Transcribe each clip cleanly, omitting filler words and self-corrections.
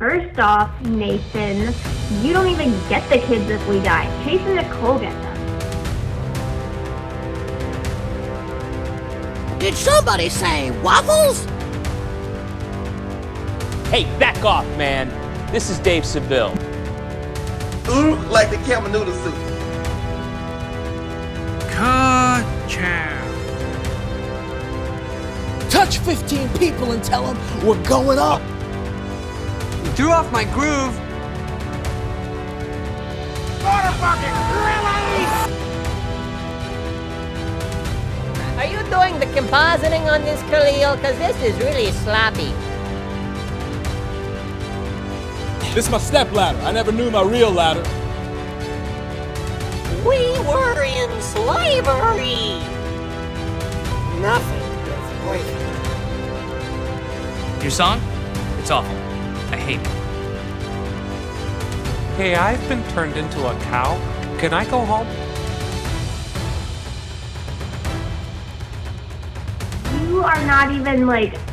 First off, Nathan, you don't even get the kids if we die. Chase and Nicole get them. Did somebody say Waffles? Hey, back off, man. This is Dave Seville. Ooh, like the camel noodle soup. Ka-chow. Touch 15 people and tell them we're going up. You threw off my groove. Motherfucking really? Are you doing the compositing on this, Khalil? Because this is really sloppy. This is my step ladder. I never knew my real ladder. We were in slavery. Nothing is great. Your song? It's awful. I hate it. Hey, I've been turned into a cow. Can I go home? You are not even,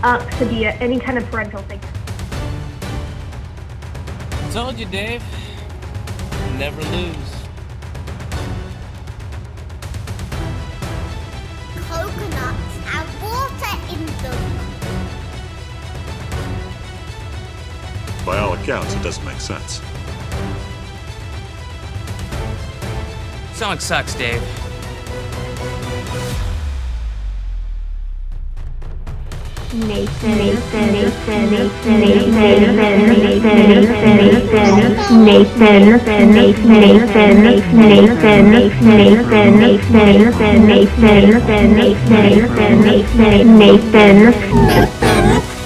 up to be any kind of parental figure. I told you, Dave. Never lose. Coconuts have water in them. By all accounts, it doesn't make sense. Song sucks, Dave. Nathan.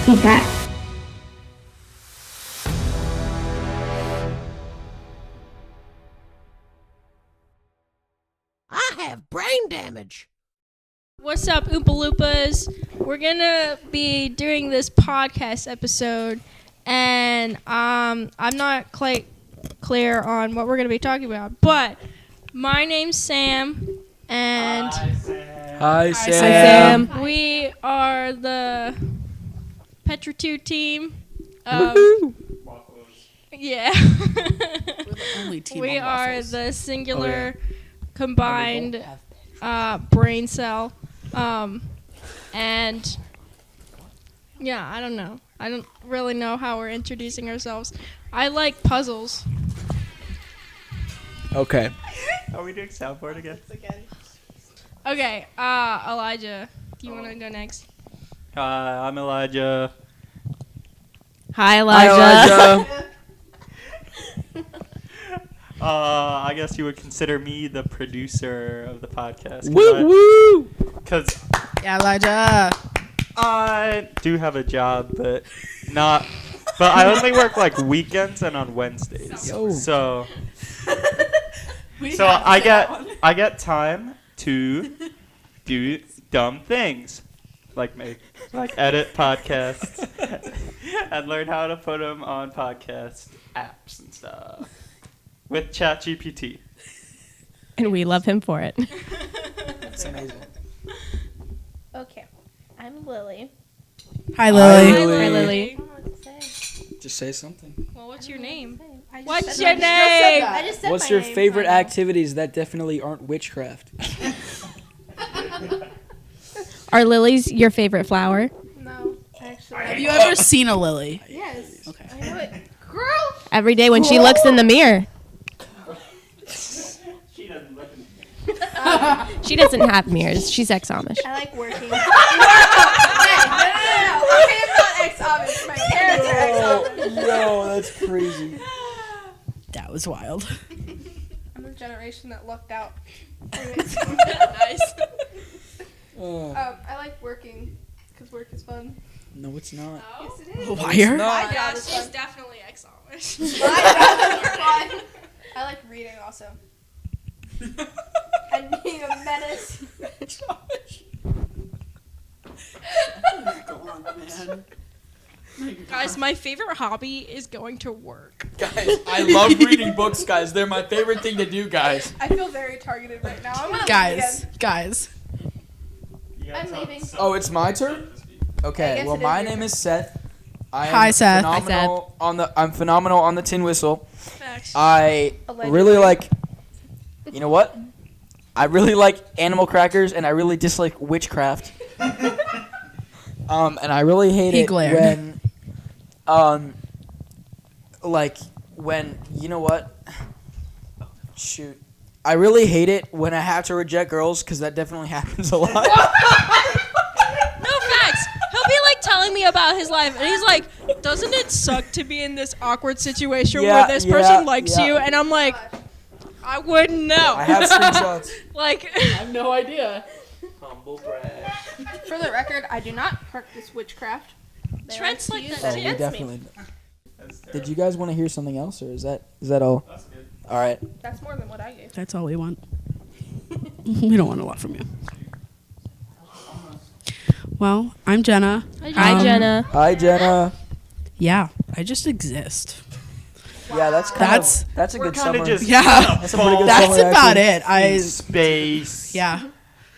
He's back. I have brain damage. What's up, Oompa Loompas? We're gonna be doing this podcast episode, and I'm not quite clear on what we're gonna be talking about. But my name's Sam, and Hi, Sam. we are the Petra 2 team. Yeah. Only team We on are Waffles. the singular combined brain cell. And yeah, I don't know. I don't really know how we're introducing ourselves. I like puzzles. Okay. Are we doing soundboard again? Okay, Elijah, do you want to go next? I'm Elijah. Hi, Elijah. I guess you would consider me the producer of the podcast. Woo! Because Yeah, Elijah. I do have a job, but not. But I only work weekends and on Wednesdays. Yo. So I get time to do dumb things, like edit podcasts and learn how to put them on podcast apps and stuff with ChatGPT. And we love him for it. That's amazing. Okay, I'm Lily. Hi, Lily. Hi, Lily. Just say something. Well, what's your name? What's your name? I just said What's my your name, favorite so I know. activities that definitely aren't witchcraft? Are lilies your favorite flower? No, actually. Have you ever seen a lily? Yes. Okay. I know it. Girl! Every day when she looks in the mirror. She doesn't look at me. She doesn't have mirrors. She's ex-Amish. I like working. No. Okay, I'm not ex-Amish. My parents are ex-Amish. Yo, that's crazy. That was wild. I'm the generation that lucked out. Nice. I like working because work is fun. No, it's not. Yes, it is. Liar. Yeah, she's definitely ex-Amish. I like reading also. And being a menace. Guys, my favorite hobby is going to work. Guys, I love reading books, guys. They're my favorite thing to do, guys. I feel very targeted right now. Guys. I'm leaving. Oh, it's my turn? Okay, guess well, it is my your name turn. is Seth, Hi, Seth. Phenomenal I'm phenomenal on the tin whistle. Facts. I really like. You know what? I really like animal crackers, and I really dislike witchcraft. And I really hate it when, when you know what? Shoot. I really hate it when I have to reject girls, because that definitely happens a lot. No facts. He'll be like telling me about his life, and he's like, "Doesn't it suck to be in this awkward situation where this person likes you?" And I'm like, "I wouldn't know." I have screenshots. Like, I have no idea. Humble brag. For the record, I do not practice witchcraft. Trent's like that. Oh, we definitely. Did you guys want to hear something else, or is that all? That's good. All right. That's more than what I gave. That's all we want. We don't want a lot from you. Well, I'm Jenna. Hi, Jenna. Hi, Jenna. Yeah, I just exist. Yeah, that's a good summary. Yeah, that's a pretty good that's summary, about actually. it. Space. Yeah.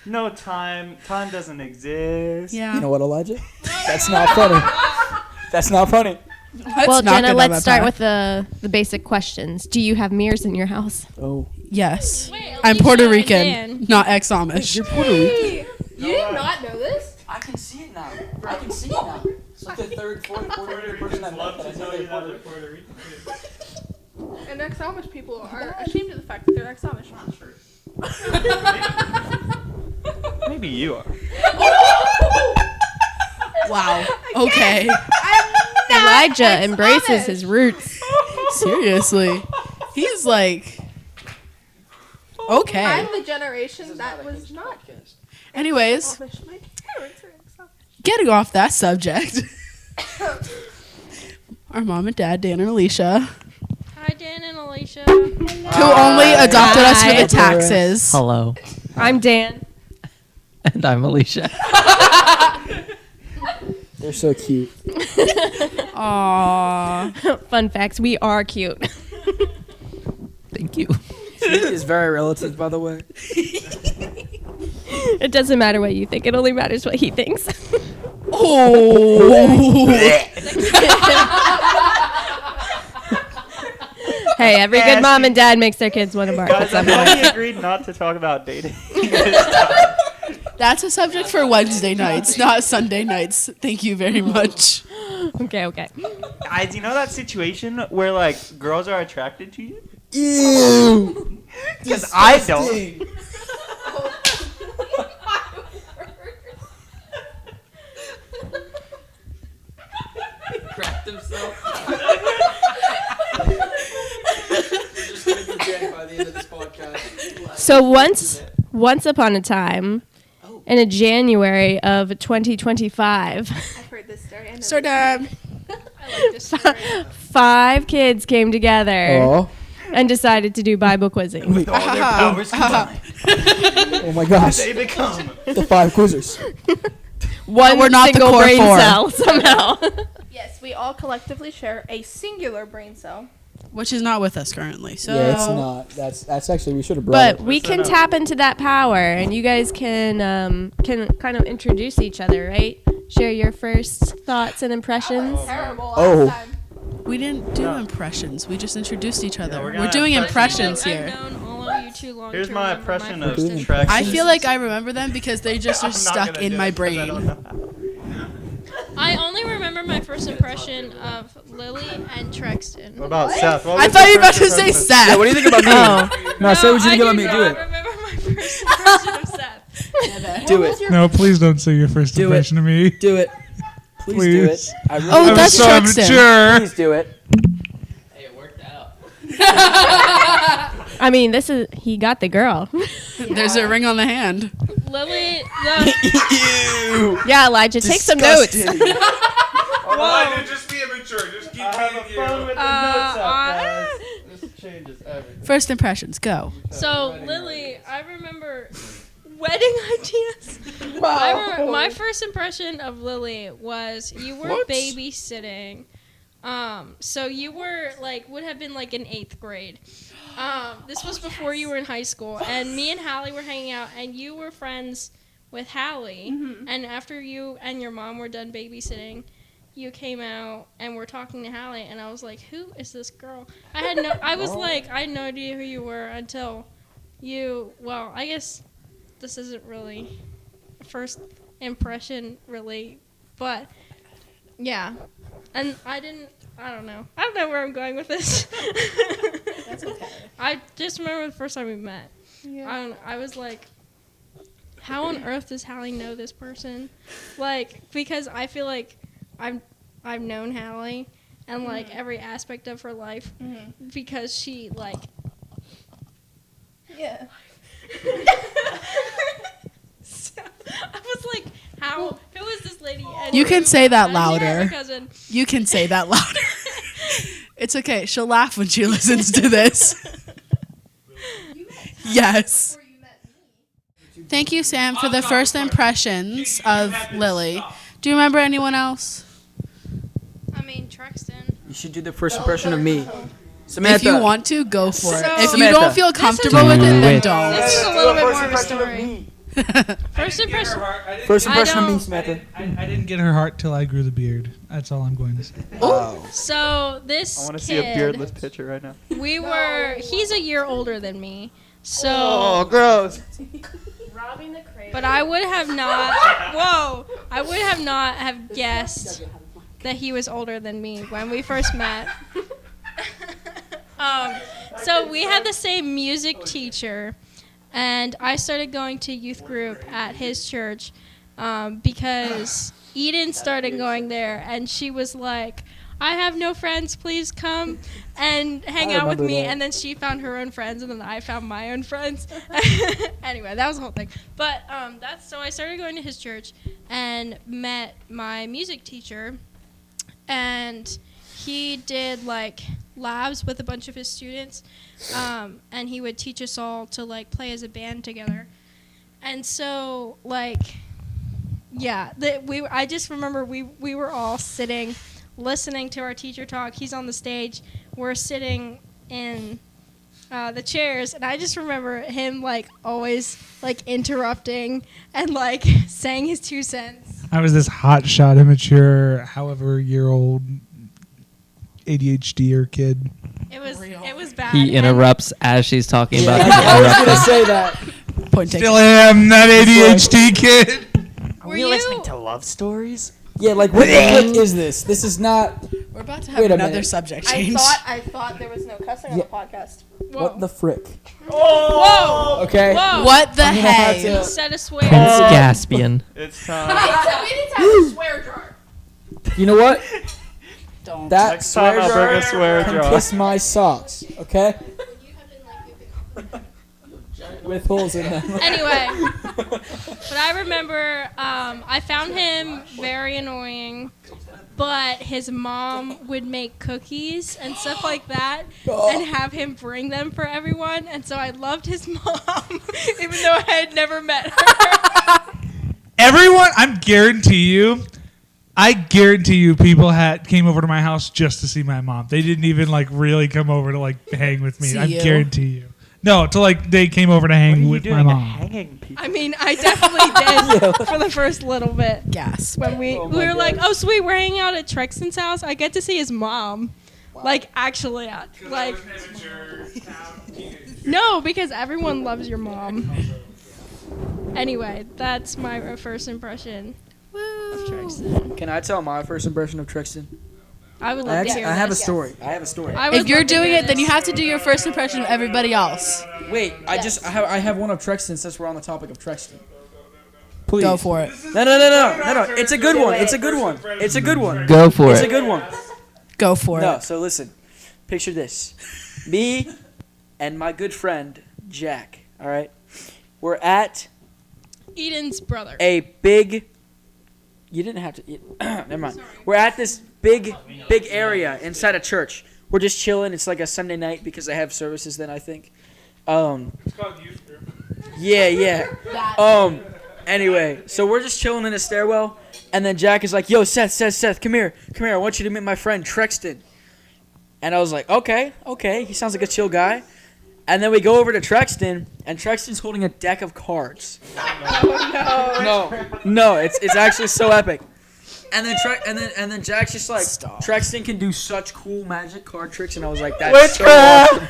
No time. Time doesn't exist. Yeah. You know what, Elijah? That's not funny. That's not funny. Well, Jenna, let's start with the basic questions. Do you have mirrors in your house? Oh. Yes. I'm Puerto Rican, not ex-Amish. You're Puerto Rican? You did not know this? I can see it now. It's like the third, fourth Puerto Rican person I've met that I know they're Puerto Rican. And ex-Amish people are ashamed of the fact that they're ex-Amish. Maybe you are. Wow. Okay. Elijah embraces his roots. Seriously. He's like, okay. I'm the generation that was not. Anyways, Amish. My parents are ex-Amish. getting off that subject. Our mom and dad, Dan and Alicia, Hi, Dan and Alicia. who only adopted us for the taxes. Hello. I'm Dan. And I'm Alicia. They're so cute. Aww. Fun facts, we are cute. Thank you. Cute is very relative, by the way. It doesn't matter what you think. It only matters what he thinks. Oh. Hey, every good mom and dad makes their kids want to bark at Guys, I some thought point. we agreed not to talk about dating. That's a subject for Wednesday nights, not Sunday nights. Thank you very much. Okay. Guys, you know that situation where like girls are attracted to you? Ew. Because I don't. Cracked himself. Just gonna be dead by the end of this podcast. So once upon a time, in a January of 2025, I've heard this story. I know So, Dad. I like this story. 5 kids came together Oh. and decided to do Bible quizzing. With all their powers combined. Oh my gosh. They become The 5 quizzers. One we're not the single core brain 4. cell somehow. Yes, we all collectively share a singular brain cell. Which is not with us currently. So Yeah, it's not. That's actually, we should have brought But it. we can tap into that power, and you guys can kind of introduce each other, right? Share your first thoughts and impressions. Terrible Oh. last time. we didn't do impressions. We just introduced each other. we're We're gonna doing impression. impressions I've here. known all of you too long Here's to my remember impression my of first Trexton. I feel like I remember them because they just are stuck in my brain. I only remember my first impression of Lily and Trexton. What about Seth? What I was thought your you were about first to say impression? Seth. Yeah, what do you think about me? Oh. No, say what you think about me. I Do it. remember my first impression of Seth. Do it. No, please don't say your first Do it. impression of me. Do it. Please do it. I really Oh, I'm that's so Trexton. immature. Please do it. Hey, it worked out. I mean, he got the girl. There's a ring on the hand. Lily, Ew. Yeah, Elijah, take some notes. Disgusting. Elijah, just be immature. Just keep being you. With the notes up, guys. This changes everything. First impressions, go. So Lily, I remember wedding ideas. I remember my first impression of Lily was you were What? babysitting. So you were would have been in 8th grade. This was before you were in high school, and me and Hallie were hanging out, and you were friends with Hallie. And after you and your mom were done babysitting, you came out and were talking to Hallie, and I was like, who is this girl? I had no idea who you were until you, well, I guess this isn't really a first impression, really, but yeah. And I don't know where I'm going with this. That's okay. I just remember the first time we met. Yeah. I was like, how on earth does Hallie know this person? Like, because I feel like I've known Hallie and like every aspect of her life because she like. Yeah. So I was like, who is this lady? And You can say that I'm louder. her cousin. You can say that louder. It's okay. She'll laugh when she listens to this. Yes. Thank you, Sam, for the first impressions of Lily. Do you remember anyone else? I mean, Trexton. You should do the first impression of me. Samantha. If you want to, go for it. If you Samantha. don't feel comfortable with it, then don't. This is a little bit more of a story. First impression of me, Samantha. I didn't get her heart till I grew the beard. That's all I'm going to say. So this I want to kid, see a beardless picture right now. He's a year older than me. So. Oh, gross. Robbing the crate. But I would have not. I would have not have guessed that he was older than me when we first met. So we had the same music teacher, and I started going to youth group at his church because Eden started going there, and she was like, I have no friends, please come and hang out with me. And then she found her own friends, and then I found my own friends. Anyway, that was the whole thing. But so I started going to his church and met my music teacher, and he did like labs with a bunch of his students, and he would teach us all to like play as a band together. And so like, yeah, I just remember we were all sitting, listening to our teacher talk. He's on the stage. We're sitting in the chairs, and I just remember him like always like interrupting and like saying his 2 cents. I was this hotshot, immature, however year old ADHD kid. It was bad. He interrupts as she's talking about. I was gonna say that. Point taken. Still am that ADHD kid. Are we listening to love stories? Yeah, like what the frick is this? This is not. We're about to have another subject change. I thought there was no cussing on the podcast. Whoa. What the frick? Whoa! Okay. Whoa! What the I'm gonna have hey? to- Said a swear. Gaspian. It's time. We need to have a swear jar. You know what? Don't. That Next time swear I'll jar bring a swear can jar. kiss my socks, okay? With holes in them. Anyway, but I remember I found him very annoying, but his mom would make cookies and stuff like that and have him bring them for everyone, and so I loved his mom, even though I had never met her. Everyone, I guarantee you people came over to my house just to see my mom. They didn't even like really come over to like hang with me. I guarantee you. No, they came over to hang with my mom. Hanging people? I mean, I definitely did for the first little bit. Gas. When we were like, oh sweet, we're hanging out at Trexton's house. I get to see his mom. Wow. Like actually, like. No, because everyone loves your mom. Anyway, that's my first impression of Trexton. Can I tell my first impression of Trexton? I would love to hear I have a this. story. I have a story. If you're doing it, then you have to do your first impression of everybody else. Wait, I have one of Trexton since we're on the topic of Trexton. Please. Go for it. No. It's a good one. It's a good one. It's a good one. Go for It's it. a good one. Go for No, it. so listen. Picture this. Me and my good friend, Jack, all right? We're at Eden's brother. a big... You didn't have to... Never mind. We're at this big area inside a church. We're just chilling. It's like a Sunday night because they have services then, I think. It's called youth group. Yeah. Anyway, so we're just chilling in the stairwell, and then Jack is like, yo, Seth, come here. I want you to meet my friend, Trexton. And I was like, okay, he sounds like a chill guy. And then we go over to Trexton, and Trexton's holding a deck of cards. No, it's actually so epic. And then Jack's just like, Trexton can do such cool magic card tricks, and I was like, that's Witchcraft! so awesome.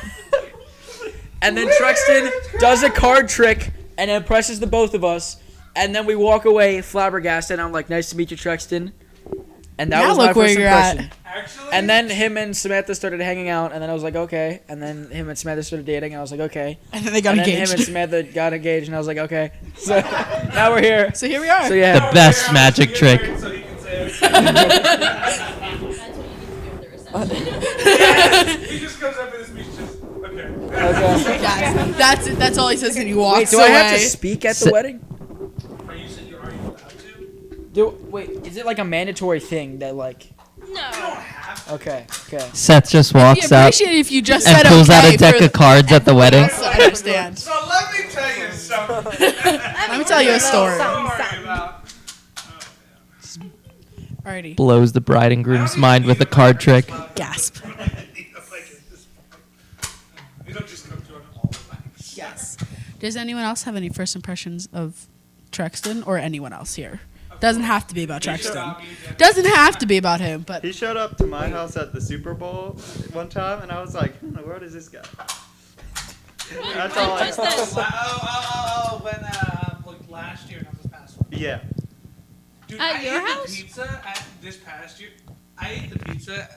And then Trexton does a card trick and impresses the both of us, and then we walk away flabbergasted. And I'm like, nice to meet you, Trexton. And that was my first impression. And then him and Samantha started hanging out, and then I was like, okay. And then him and Samantha started dating, and I was like, okay. And then they got engaged. Him and Samantha got engaged, and I was like, okay. So now we're here. So here we are. So yeah, The best magic trick. He just comes up in his speech, just okay. Yes, that's all he says, and he walks Wait, do away. I have to speak at the wedding? Are you allowed to? Wait, is it like a mandatory thing that like? No. Okay. Seth just walks I up appreciate it if you just and said pulls out okay a deck for of cards at the wedding. I understand. So let me tell you something. Let me tell you a story. Alrighty. Blows the bride and groom's mind with a card trick. Gasp. You don't just come to it all the time. Yes. Does anyone else have any first impressions of Trexton or anyone else here? Doesn't have to be about Trexton. Doesn't have to be about him, but He showed up to my house at the Super Bowl one time, and I was like, who in the world is this guy? That's all I When like last year, not this past one. Yeah. Dude, At I your ate house? The pizza this past year. I ate the pizza.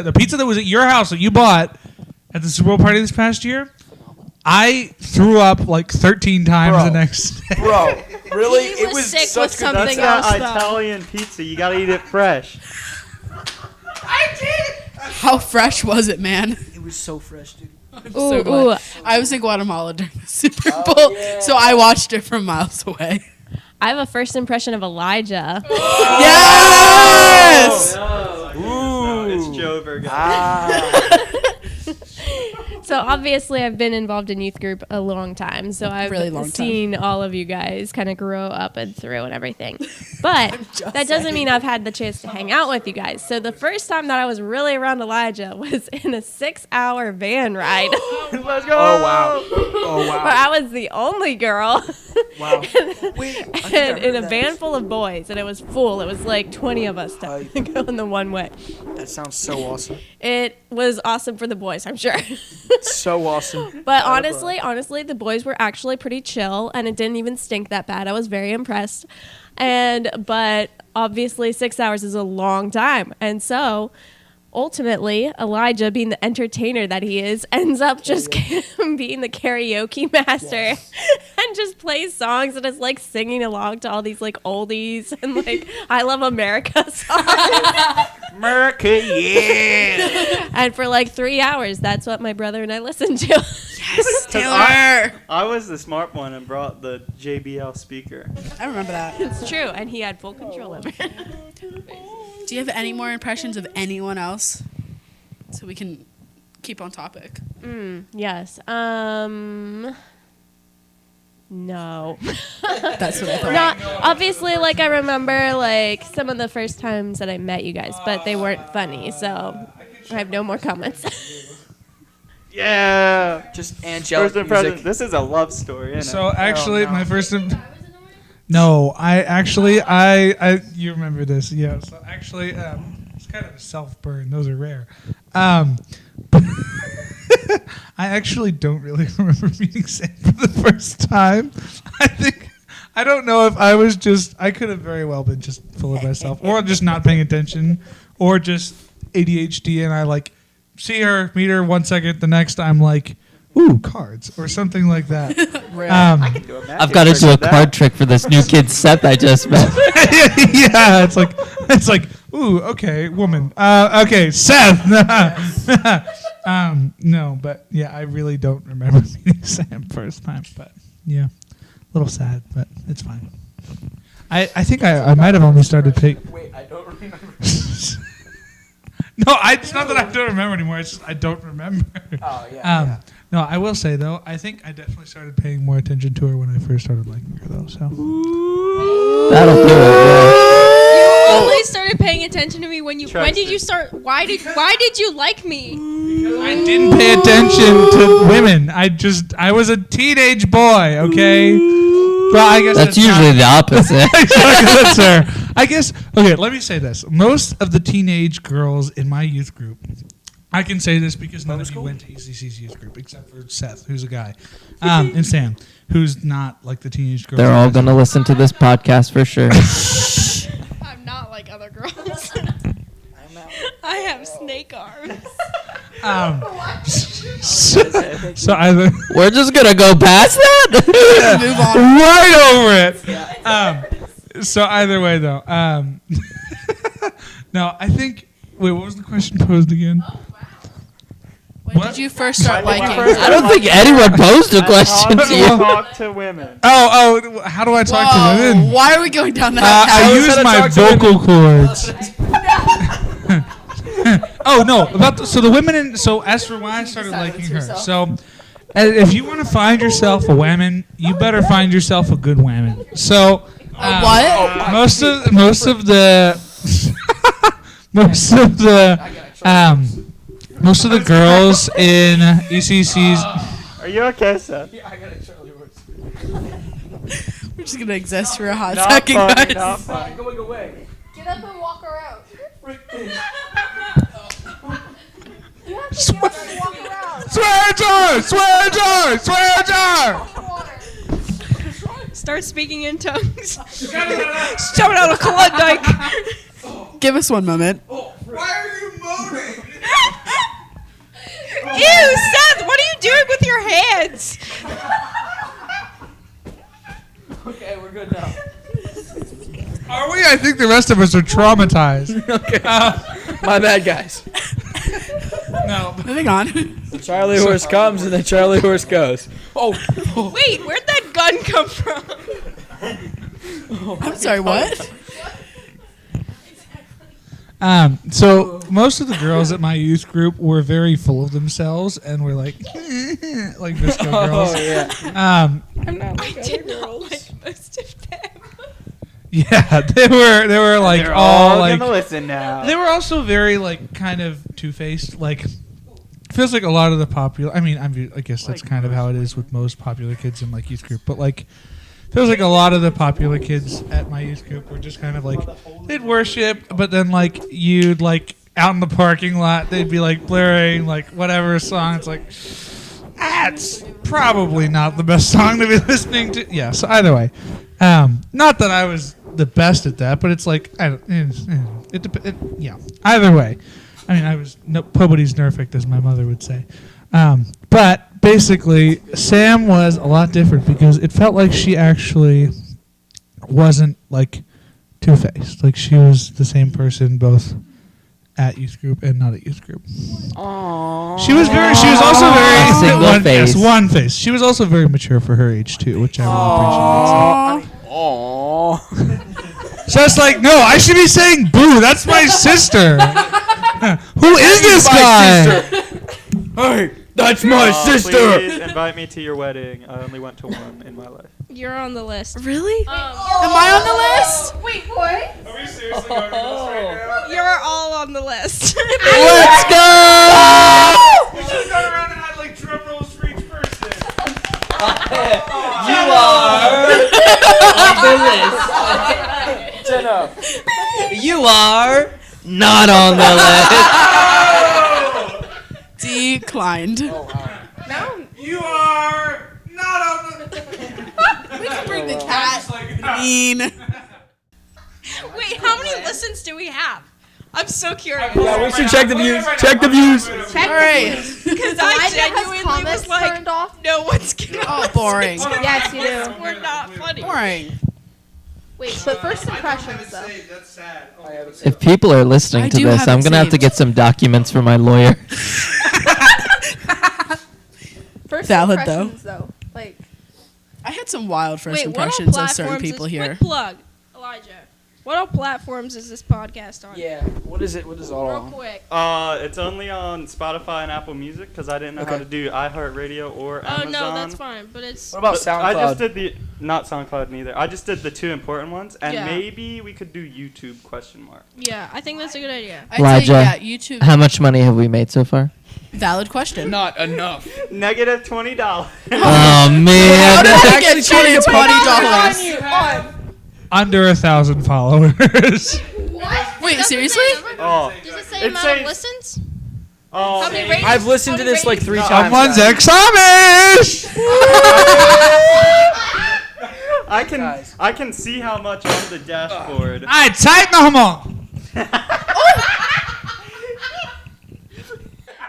The pizza that was at your house that you bought at the Super Bowl party this past year. I threw up like 13 times the next day. Bro, really? He was sick with something That's else, that though. Italian pizza. You gotta eat it fresh. I did. how fresh was it, man? It was so fresh, dude. I'm so glad. I was in Guatemala during the Super Bowl, so I watched it from miles away. I have a first impression of Elijah. Yes! Ooh. It's Jover, guys. So obviously I've been involved in youth group a long time, so I've Really long seen all of you guys kind of grow up and through and everything. But that doesn't mean I've had the chance to hang out with you guys. So the first time that I was really around Elijah was in a 6-hour van ride. Let's go. Oh wow. Where I was the only girl. Wow. and in a van full of boys, and it was full. It was like 20 of us to go in the one way. That sounds so awesome. It was awesome for the boys, I'm sure. So awesome. But honestly, the boys were actually pretty chill, and it didn't even stink that bad. I was very impressed. But obviously 6 hours is a long time. And so ultimately, Elijah, being the entertainer that he is, ends up just being the karaoke master and just plays songs and is like singing along to all these like oldies and like I Love America songs. America, yeah. And for like 3 hours, that's what my brother and I listened to. Yes, Taylor. I was the smart one and brought the JBL speaker. I remember that. It's true, and he had full control over it. Do you have any more impressions of anyone else? So we can keep on topic. Yes. No. That's what I thought. Not obviously, like I remember like some of the first times that I met you guys, but they weren't funny, so I have no more comments. Yeah. Just angelic First impression. music. This is a love story, isn't So it? actually, no. my first. No, I you remember this? Yeah. So actually, it's kind of a self burn. Those are rare. I actually don't really remember meeting Sam for the first time. I don't know if I was just. I could have very well been just full of myself, or just not paying attention, or just ADHD, and I like see her, meet her 1 second, the next I'm like, ooh, cards, or something like that. I've got to do a card trick for this new kid Seth I just met. Yeah, it's like, ooh, okay, woman. Okay, Seth. No, but yeah, I really don't remember meeting Sam first time, but yeah, a little sad, but it's fine. I think I might have only started paying. Wait, I don't remember. No, it's not that I don't remember anymore. It's just I don't remember. Oh yeah. No, I will say though, I think I definitely started paying more attention to her when I first started liking her though. So that'll do it. You only started paying attention to me when did you start? Why did you like me? I didn't pay attention to women. I was a teenage boy. Okay. Well, I guess that's usually the opposite. Exactly, that's fair. I guess, okay, let me say this. Most of the teenage girls in my youth group, I can say this because none of you went to ECC's youth group, except for Seth, who's a guy, and Sam, who's not like the teenage girls. They're all going to listen to this podcast for sure. I'm not like other girls. I have snake arms. So either we're just going to go past that? Move on. Right over it. So either way, though. No, I think... Wait, what was the question posed again? When did you first start liking? I don't think anyone posed a question to you. Talk to women. Oh, how do I talk to women? Why are we going down that path? I use my vocal cords. Oh no! So the women. So as for why I started liking her. So if you want to find yourself a woman, you better find yourself a good woman. So what? Most of the most of the girls in ECC's. Are you okay, Seth? Yeah, I got a Charlie horse. We're just gonna exist for a hot Not second, funny, guys. not funny. Going away. Get up and walk her out. You have to Swear get up and walk her out. Swear jar! Start speaking in tongues. Shout out a Klondike. Give us one moment. Why are you moaning? Ew, Seth, what are you doing with your hands? Okay, we're good now. Are we? I think the rest of us are traumatized. Okay. My bad, guys. No. Moving on. The Charlie horse comes and the Charlie horse goes. Oh. Wait, where'd that gun come from? I'm sorry, what? So most of the girls at my youth group were very full of themselves and were like disco girls. Oh yeah. I did not like most of them. Yeah, they were like They're all gonna like. listen now. They were also very like kind of two-faced. Like feels like a lot of the popular. I guess that's kind of how it is with most popular kids in like youth group. But like feels like a lot of the popular kids at my youth group were just kind of like they'd worship, but then like you'd like out in the parking lot they'd be like blaring like whatever song. It's like that's probably not the best song to be listening to. Yeah. So either way, not that I was the best at that, but it's like yeah. Either way, I mean I was nobody's perfect, as my mother would say. But basically, Sam was a lot different because it felt like she actually wasn't like two-faced. Like she was the same person both at youth group and not at youth group. Aww. She was also very Single face. one face. She was also very mature for her age too, which I really appreciate. Aww. So it's like, no, I should be saying boo. That's my sister. Who is this guy? Hey, that's my sister. Please invite me to your wedding. I only went to one in my life. You're on the list. Really? Am I on the list? Wait, what? Are we seriously going to this right now? You're all on the list. Let's go! We should have gone around and had like drum rolls for each person. You are on the list. Jenna. You are not on the list. Declined. Now you are not on the. We can bring the cat. Mean. Wait, how many listens do we have? I'm so curious. Yeah, we should check the views. Check the views. Check All right. Because I genuinely was like, no one's gonna. Oh, boring. Yes, you do. We're not funny. Boring. Wait, but first impressions though. That's sad. If people are listening I to do this, have I'm it going to have to saved. get some documents for my lawyer. First Valid, impressions though. Like, I had some wild first Wait, what all impressions of certain platforms people is, here. Quick plug, Elijah. What all platforms is this podcast on? Yeah. What is it? What is all Real on? quick. It's only on Spotify and Apple Music because I didn't know how to do iHeartRadio or Oh Amazon. no, that's fine. But it's. What about But SoundCloud? I just did not SoundCloud neither. I just did the two important ones, and Yeah. maybe we could do YouTube ? Yeah, I think that's a good idea. I'd say, Elijah, yeah, YouTube. how much money have we made so far? Valid question. Not enough. Negative $20. Oh, man. How did I Actually get $20? on you. On. under 1,000 followers. Wait, seriously? Oh, Does it say amount of listens? Oh, How many ratings? I've listened to this like 3 times. Someone's guys. ex-Amish! I can see how much on the dashboard. I tight no homo.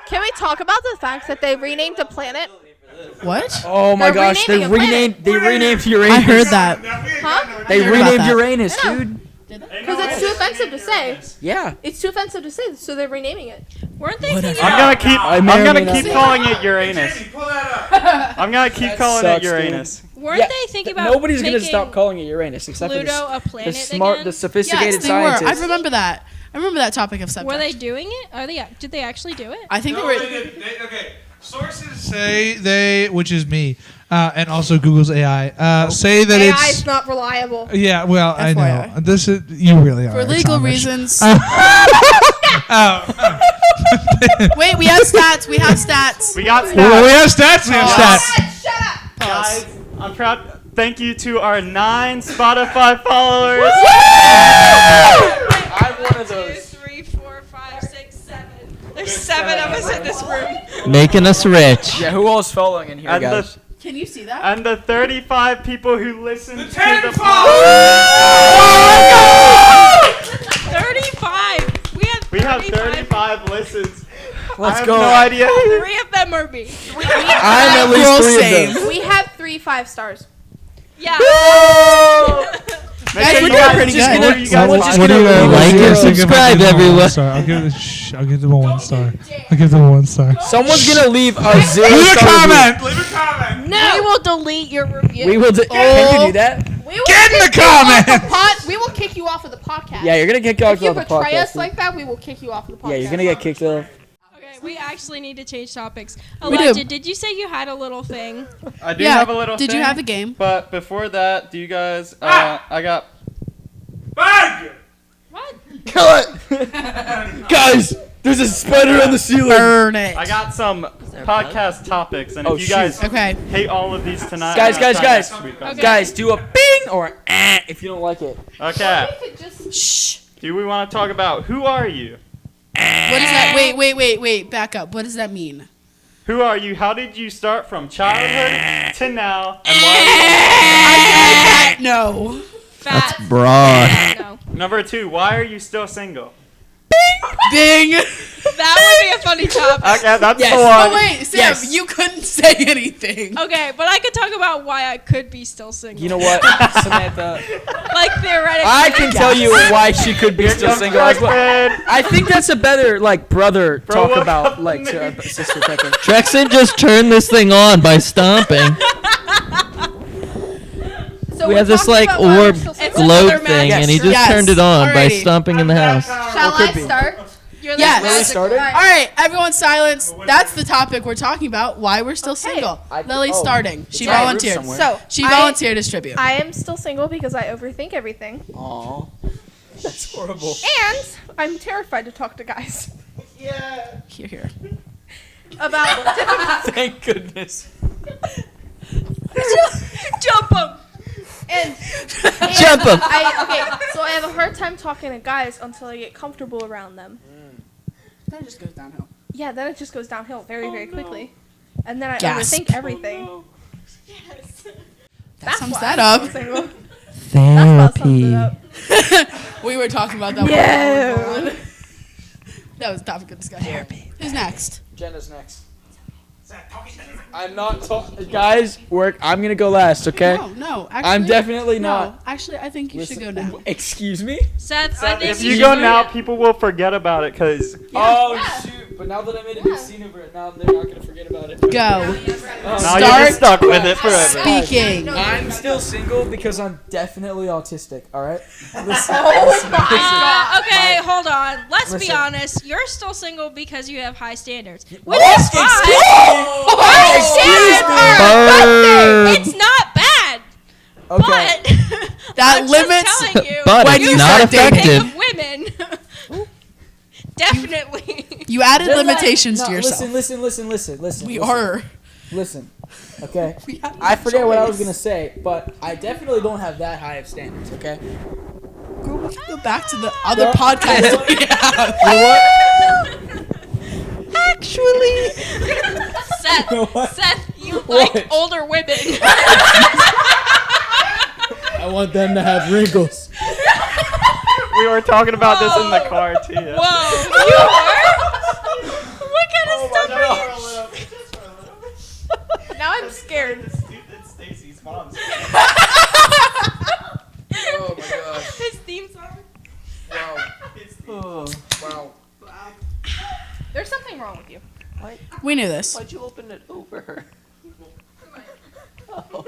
Can we talk about the fact that they renamed the planet? What? Oh my They're gosh, they renaming a planet. renamed Uranus. I heard that. Huh? They I heard about renamed that. Uranus, I know. dude. Because it's too offensive to say. Yeah. It's too offensive to say, so they're renaming it. Weren't they thinking I'm gonna keep calling it Uranus. Pull that up. I'm gonna keep calling sucks, it Uranus. Weren't Yeah, they thinking about Nobody's gonna making stop calling it Uranus except Pluto for a planet the smart, again? the sophisticated Yes, they scientists. were. I remember that. I remember that topic of subject. Were they doing it? Are they? Did they actually do it? I think No, they they were. didn't. Okay. Sources Say they, which is me, and also Google's AI, say that AI it's... is not reliable. Yeah, well, I know. FYI. This is... You really are. For legal ex-Amish. reasons. Oh. Wait, we have stats. We have stats. We got stats. Well, we have stats. We have stats. Shut up! Guys, I'm proud. Thank you to our 9 Spotify followers. I'm one of those. 3, 4, 5, 6, 7. There's 7 of us in this room. Making us rich. Yeah, who all's following in here, And guys? Can you see that? And the 35 people who listened to the 10 35. We have 35 listens. Let's I have go. no idea. 3 of them are me. I'm at least 3 of them. We have 3 5-stars. Yeah. Make sure we're you doing guys pretty just good. gonna- you guys What just do you gonna leave like what do you and think if I subscribe, give them a everyone. 1 star? I'll give them a 1 star. I'll give them a 1 star. Someone's gonna leave a 0 Leave a star comment. Leave a comment. No. We will delete your review. We will. Can you do that? We will Get in the kick you off comments. we will kick you off of the podcast. Yeah, you're gonna get kicked off If you the betray podcast. us like that, we will kick you off of the podcast. Yeah, you're gonna get kicked off. Okay, we actually need to change topics. We do. Elijah, did you say you had a little thing? I do Yeah, have a little did you thing, have a game? But before that, do you guys... I got... Bag. What? Kill it! Guys, there's a spider on the ceiling. Burn it. I got some podcast topics, and Oh, if you guys Okay. hate all of these tonight... Guys, I'm gonna guys, try guys. next week on Guys, do a bing or if you don't like it. Okay. We could just Shh. Do we want to talk about who are you? What is that? Wait. Back up. What does that mean? Who are you? How did you start from childhood to now? And why No. Fat. Broad. No. Number 2, why are you still single? Bing. That would be a funny topic. Okay, that's Yes. the one. Oh wait, Sam, Yes. you couldn't say anything. Okay, but I could talk about why I could be still single. You know what, Samantha? Like theoretically. I can tell you why she could be still comes single as well. Trexton. I think that's a better brother Bro, talk what about happened to me? sister type of. Trexton just turned this thing on by stomping. So We we're have this talking like about why we're orb still single? globe another thing, magic and he trick. just Yes. turned it on by Alrighty. stomping in the house. Shall could I be. start? You're Yes. Lily started? All right, everyone silence. That's the topic we're talking about. Why we're still single. Lily's oh. starting. She It's in the group volunteered. somewhere. So She volunteered as tribute. I am still single because I overthink everything, Aw, that's horrible. and I'm terrified to talk to guys Here. about different Thank goodness. Jump him. and Jump 'em. So I have a hard time talking to guys until I get comfortable around them. Then it just goes downhill. Yeah, then it just goes downhill very, very quickly, and then I Gasp. overthink everything. That sums why that I'm up. still single. That's about sums it Therapy. up. We were talking about that. Yeah. That was a topic of discussion. Who's next? Jenna's next. I'm not talking. Guys, I'm gonna go last, okay? No. Actually, I'm definitely no. not. Actually, I think you should go now. Excuse me? Seth, I think If you go now, people will forget about it, because... Oh, shoot. But now that I made a big scene over it, now they're not gonna forget about it. Go. Now you're Start just stuck with it forever. Speaking. I'm still single because I'm definitely autistic, alright? Listen. Okay, hold on. Let's be Listen. honest. You're still single because you have high standards. Which What? is fine. Excuse me. High Excuse standards me. are a Bird. good thing. It's not bad. Okay. But That I'm limits. just telling you, But When it's you not start dating effective. of women. Definitely. You added Just limitations no, to yourself. Listen. We are. Listen, okay? I forget what I was gonna say, but I definitely don't have that high of standards, okay? Girl, we can go back to the other podcast we have. You know what? Actually, Seth, you like older women. I want them to have wrinkles. We were talking about this in the car too. Whoa, you are? What kind of stuff are you? Now I'm scared. It's Stacy's mom's. Oh my gosh. His theme song. Wow. Oh. Wow. There's something wrong with you. We knew this. Why'd you open it over her? Oh.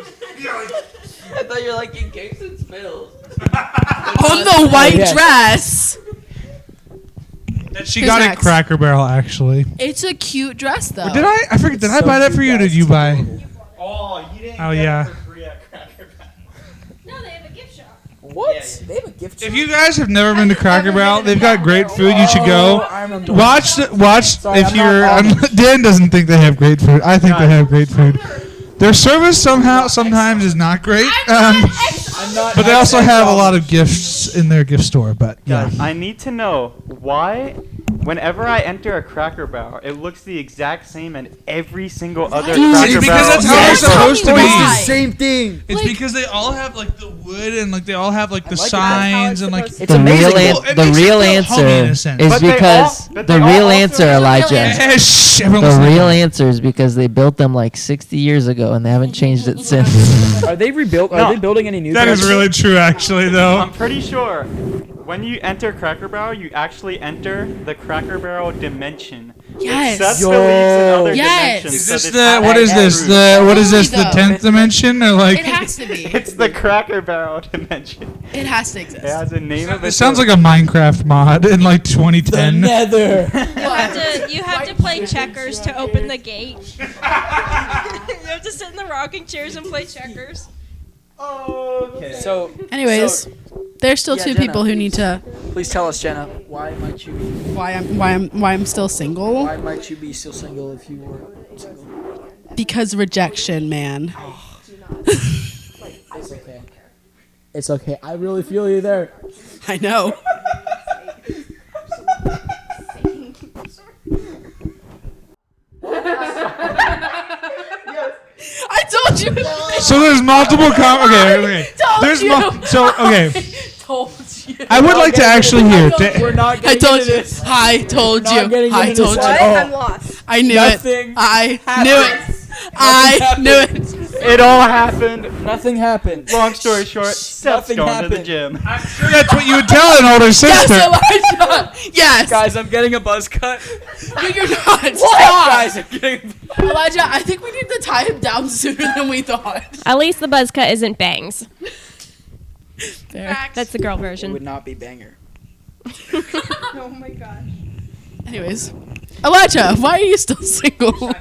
I thought you were like in case it spills. On the white dress. She Who's got next? it Cracker Barrel, actually. It's a cute dress, though. Did I? I forget. Did I buy that for you, or did you buy? Oh, you didn't. Oh, get yeah. it for free at Cracker Barrel. No, they have a gift shop. What? They have a gift shop. If you guys have never been to Cracker Barrel, they've got great food. You should go. I remember. Watch. Sorry, If I'm you're. not honest. Dan doesn't think they have great food. I think they have great food. Their service sometimes is not great. But they also have a lot of gifts in their gift store. But yeah. Guys, I need to know why, whenever I enter a Cracker Barrel, it looks the exact same in every single other Dude, Cracker it's Barrel. because that's how they're supposed to be. It's the same thing. It's because they all have like the wood and like they all have like the signs and like It's amazing. The real answer is because the real answer, Elijah. The real answer is because they built them like 60 years ago and they haven't changed it since. Are they rebuilt? Are they building any new? That is really true, actually, though. I'm pretty sure when you enter Cracker Barrel, you actually enter the Cracker Barrel dimension. Yes. Seth believes in other Yes. dimensions. Is so this it's the not what is this? true. The what is this? Totally, The though. 10th dimension or like? It has to be. It's the Cracker Barrel dimension. It has to exist. It has a name of It its sounds own. like a Minecraft mod in like 2010. Nether. You have to play checkers to open the gate. You have to sit in the rocking chairs and play checkers. Okay. So, Anyways, there's still Yeah, two Jenna, people who need to. please tell us, Jenna, why might you Why I'm still single? why might you be still single if you were single? Because rejection, man. It's okay. It's okay. I really feel you there. I know. I told you. So there's multiple okay. Told There's you. okay. Told you. I would like to actually hear. We're not I getting told into you. this. I told We're not you. getting I into told this you. at What? all. I'm lost. I knew Nothing it. I happened. knew it. I knew it. It all happened. Nothing happened. Long story short, Seth's Nothing going to the happened. gym. I'm sure that's what you would tell an older sister. Yes, Elijah. Yes. Guys, I'm getting a buzz cut. No, you're not. What? Stop. Guys, I'm getting. Elijah, I think we need to tie him down sooner than we thought. At least the buzz cut isn't bangs. Fair. That's the girl It version. would not be banger. Oh my gosh. Anyways, Elijah, why are you still single?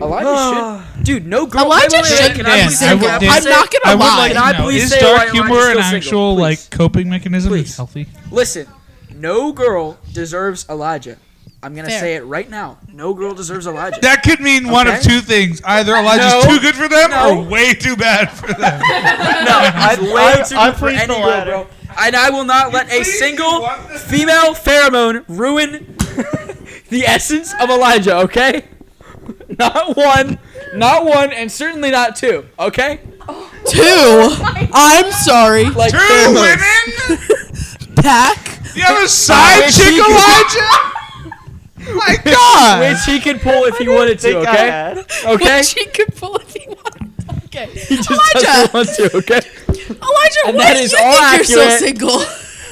Elijah should. Dude, no girl. Elijah should Can be I please say- single. can I I'm please not say- gonna lie. Can I please is say dark why humor Elijah's an still single? actual Please. like coping mechanism Please. that's healthy? Listen, no girl deserves Elijah. I'm gonna Fair. say it right now. No girl deserves Elijah. That could mean one of Okay. two things: either Elijah's No. too good for them No. or way too bad for them. He's way too I'm good for pleased any the girl, latter. bro. And I will not let a single female pheromone ruin the essence of Elijah. Okay? Not one, and certainly not two. Okay? Two? I'm sorry. Like Two pheromones. women? Pack? You have a side Which chick, he could- Elijah? My God! Which he can pull if he wanted to. think I Okay? had. Okay? Which he could pull if he wanted. Okay. He just Elijah! doesn't want to. Okay? Elijah, And why that do is you all think you're so accurate. single?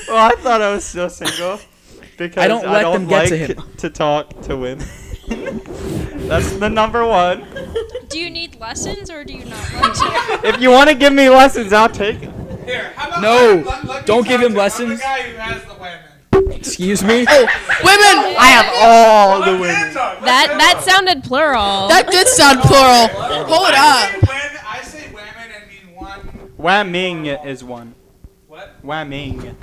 Well, I thought I was still single because I don't let them get like to him. to talk to women. That's the number one. Do you need lessons or do you not want to? If you want to give me lessons, I'll take it. Here, how about No, let me don't give talk him to- lessons. I'm the guy who has the women. Excuse me? Women! I have all the women. That sounded plural. That did sound plural. Hold up. I say women and mean one. Whamming is one. What? Whamming.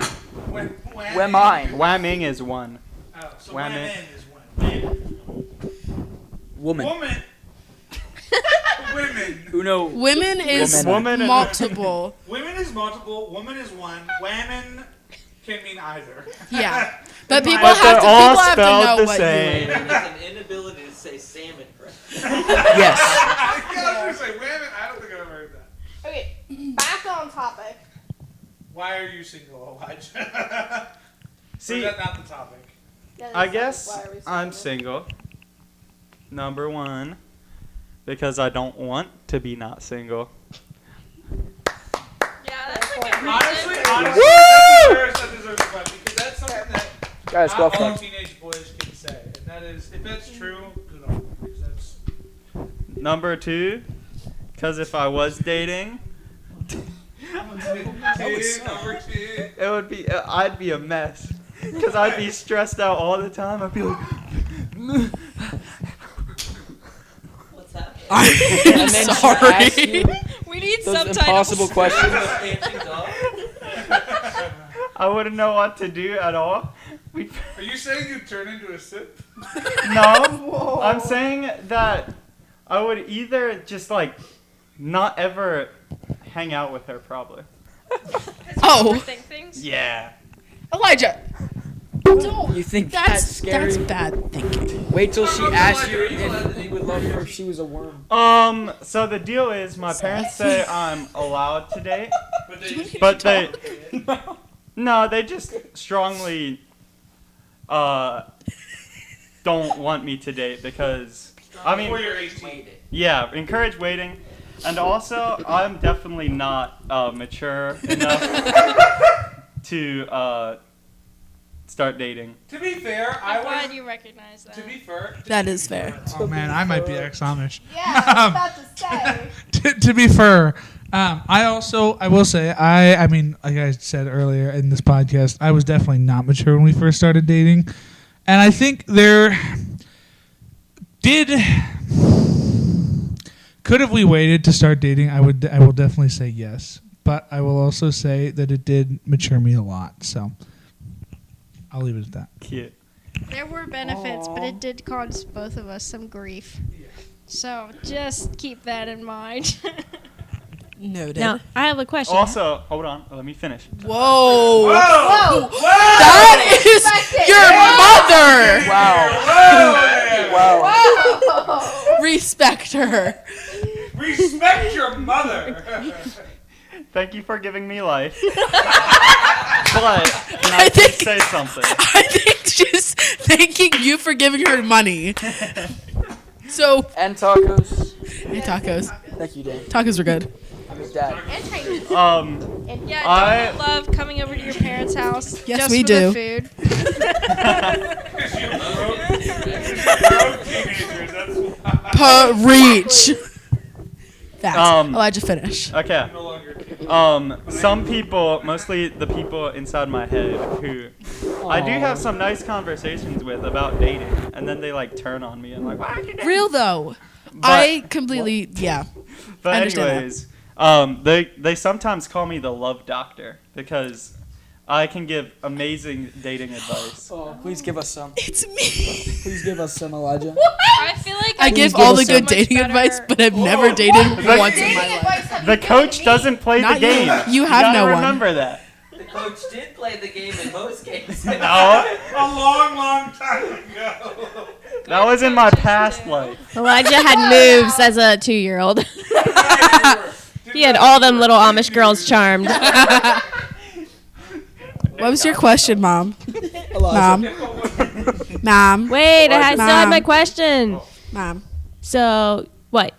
Where mine? Whamming is one. Oh, so Women. women is one. Woman. Woman women. Uno. Women is Woman and- multiple. Women is multiple. Woman is one. Women can mean either. Yeah. But people But have to, they're all people have to spelled know the what same. you There's an inability to say salmon correctly. Yes. I was gonna say women. I don't think I've ever heard that. Okay, back on topic. Why are you single, Elijah? See, or is that not the topic? I guess I'm single. Number one, because I don't want to be not single. Yeah, that's like a Honestly, reason. that deserves a question because that's something that Guys, go not for all it. teenage boys can say, and that is, if that's true, good on you, because that's. Number two, because if I was dating, it would be I'd be a mess. Because I'd be stressed out all the time. I'd be like, What's happening? And then she asks you We need those subtitles. impossible questions. I wouldn't know what to do at all. Are you saying you'd turn into a sip? No, I'm saying that I would either just like not ever hang out with her, probably. Oh. Overthink things? Yeah. Elijah. Don't. You think That's scary? That's bad thinking. Wait till she asks you if you would love her if she was a worm. So the deal is my parents say I'm allowed to date, no, they just strongly don't want me to date because Before you're 18. yeah, encourage waiting, and also I'm definitely not mature enough to start dating. To be fair, I'm glad you recognize that. To be fair. That is fair. Oh man, I might be ex-Amish. Yeah, I was about to say. To be fair, I will say, I mean, like I said earlier in this podcast, I was definitely not mature when we first started dating. And I think could have we waited to start dating, I will definitely say yes. But I will also say that it did mature me a lot. So I'll leave it at that. Cute. There were benefits, but it did cause both of us some grief. So just keep that in mind. Noted. Now, I have a question. Also, hold on, let me finish. Whoa. Whoa. That is your mother. Wow. Respect her. Respect your mother. Thank you for giving me life. But can I please say something? I think just thanking you for giving her money. So and tacos. And tacos. Thank you, Dan. Tacos were good. Dad. And yeah, don't you love coming over to your parents' house? Yes, just we for do. The food. Reach. Facts. Elijah, finish. Okay. Some people, mostly the people inside my head, who I do have some nice conversations with about dating, and then they like turn on me and like, why are you dating? Real though. I completely yeah. But I understand anyways, they sometimes call me the love doctor because I can give amazing dating advice. Oh, please give us some. It's me. Please give us some, Elijah. I feel like I give all the good dating advice, but I've never dated once in my life. The coach doesn't play Not the game. you. You have gotta no one. remember that. The coach did play the game in most cases. No. A long time ago. That was in my past life. Elijah had moves as a 2-year-old. He had all them little Amish girls charmed. What was your question, Mom? Mom. Mom. Wait, I still had my question. Mom. So, what?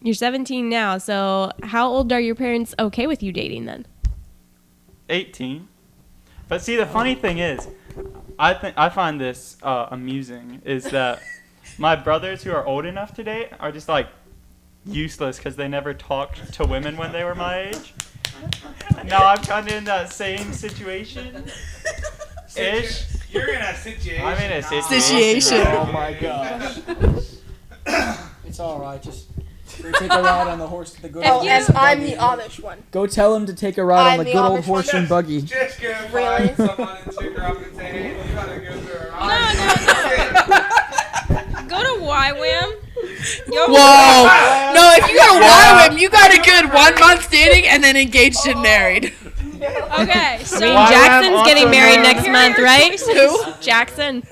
You're 17 now, so how old are your parents okay with you dating then? 18. But see, the funny thing is, I find this amusing, is that my brothers who are old enough to date are just like useless because they never talked to women when they were my age. Now I'm kind of in that same situation. Ish. You're in a situation. I'm in a situation. Oh my gosh. It's alright, just go take a ride on the horse. The good old horse and I'm buggy. the Amish one. Go tell him to take a ride on the I'm good the old Amish horse one. and buggy. Just go Really? find someone and pick her up and say, hey, you gotta go to her. No. Go to YWAM. Whoa! No, if you go to YWAM, you got a good 1 month dating and then engaged and married. Okay, so Jackson's getting married next month, right? Who? Jackson.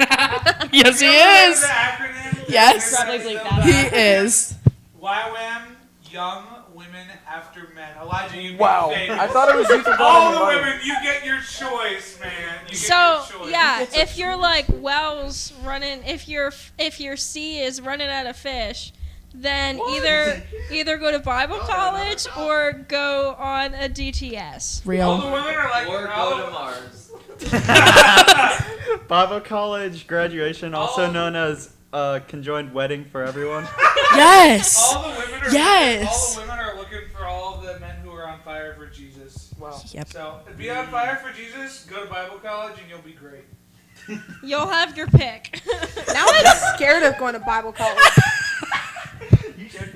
Yes, he is. The acronym? Yes, Probably bleep that he out. is. YWAM, Young Women After Men. Elijah, you Wow. get famous. I thought it was Youth of All the Development. women, you get your choice, man. You get So your choice. yeah, if you're like Wells running, if your C is running out of fish, then either go to Bible college or go on a DTS. All the women are like, Or go to Mars. Bible college graduation, also known as conjoined wedding for everyone. Yes. all the women are Yes. all the women are looking for all the men who are on fire for Jesus. Wow. Yep. So be on fire for Jesus, go to Bible college, and you'll be great. You'll have your pick. Now I'm scared of going to Bible college.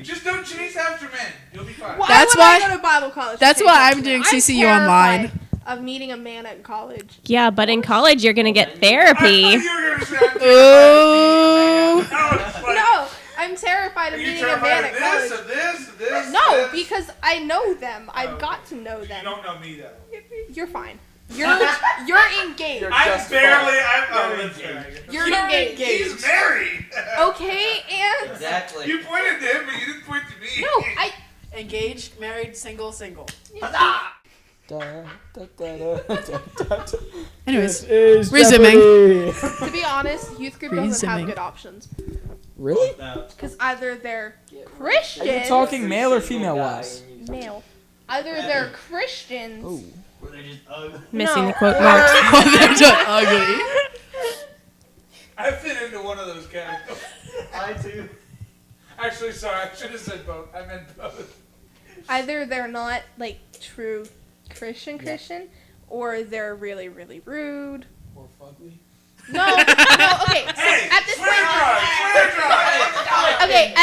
Just don't chase after men. You'll be fine. Why That's would why- I go to Bible college? That's to why chase I'm after doing men? CCU I'm online. terrified of meeting a man at college. Yeah, but in college you're gonna get therapy. Ooh. No, I'm terrified of Are you meeting a terrified man of at this, college. of this, of this? No, of this? because I know them. I've Oh, got to know them. You don't know me though. You're fine. You're engaged. I'm barely. That's fair. You're engaged. He's married. Okay, and Exactly. You pointed to him, but you didn't point to me. no, I. Engaged, married, single. Anyways, resuming. To be honest, youth group doesn't have Resuming. good options. Really? Because either they're Christians. Are you talking male or female wise? Male. Either they're Christians. Oh. Or they're just ugly. Missing No. the quote marks. They're just ugly. I fit into one of those categories. I too. Actually, sorry, I should have said both. I meant both. Either they're not like true Christian, or they're really, really rude. Or fugly. No, okay. So at this point, okay,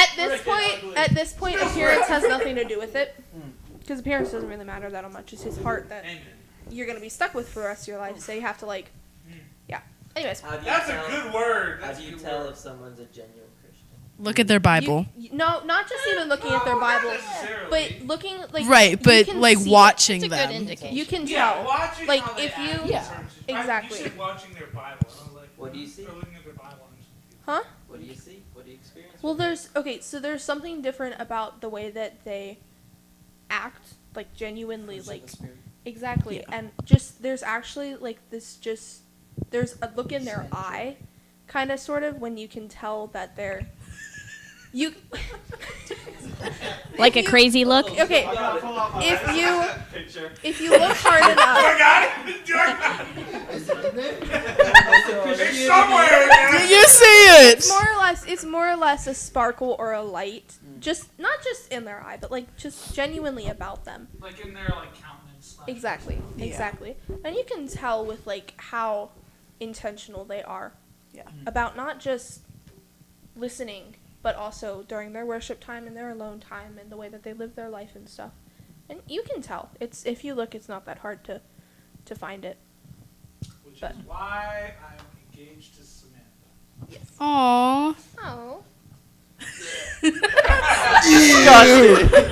at this point, appearance has nothing to do with it, because appearance doesn't really matter that much. It's his heart that you're gonna be stuck with for the rest of your life. So you have to like, yeah. Anyways, That's a good word. How do you tell if someone's a genuine Christian? Look at their Bible. no, not just even looking at their Bible, but looking like Right, you but can like see watching It's a good them. indication. You can Yeah, tell. watching Like how they if act you, in certain situations. exactly. You said watching their Bible. I was like, What do you see? Or looking at their Bible. I'm just confused. Huh? What do you see? What do you experience? Well, there's something different about the way that they act, like genuinely, like exactly, and just there's actually like there's a look in their eye, kind of sort of when you can tell that they're you Like a crazy look. okay if you look hard enough. It's somewhere again. You see it. It's more or less a sparkle or a light, just not just in their eye, but like just genuinely about them. Like in their like countenance. Exactly. And you can tell with like how intentional they are. Yeah. About not just listening, but also during their worship time and their alone time and the way that they live their life and stuff. And you can tell. It's if you look, it's not that hard to find it. Which is why I'm engaged to Samantha. Aww. Oh.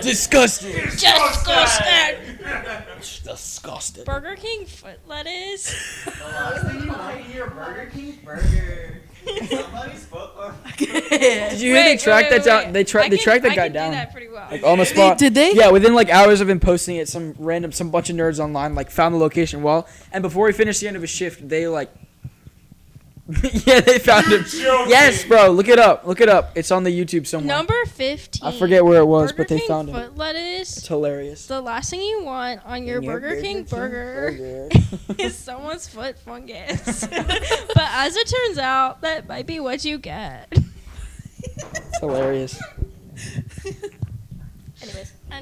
Disgusting. Disgusted. Burger King foot lettuce. Burger King burger. Somebody's foot. Did you hear they tracked that down? They tracked that guy down. I can do that pretty well. Like on the spot. Did they? Yeah, within like hours of him posting it, some bunch of nerds online like found the location well, and before he finished the end of his shift, they like yeah, they found him. Yes, bro, look it up. It's on the YouTube somewhere. Number 15. I forget where it was, Burger but they King found him. foot lettuce. It's hilarious. The last thing you want on your Burger King burger is someone's foot fungus. But as it turns out, that might be what you get. It's hilarious.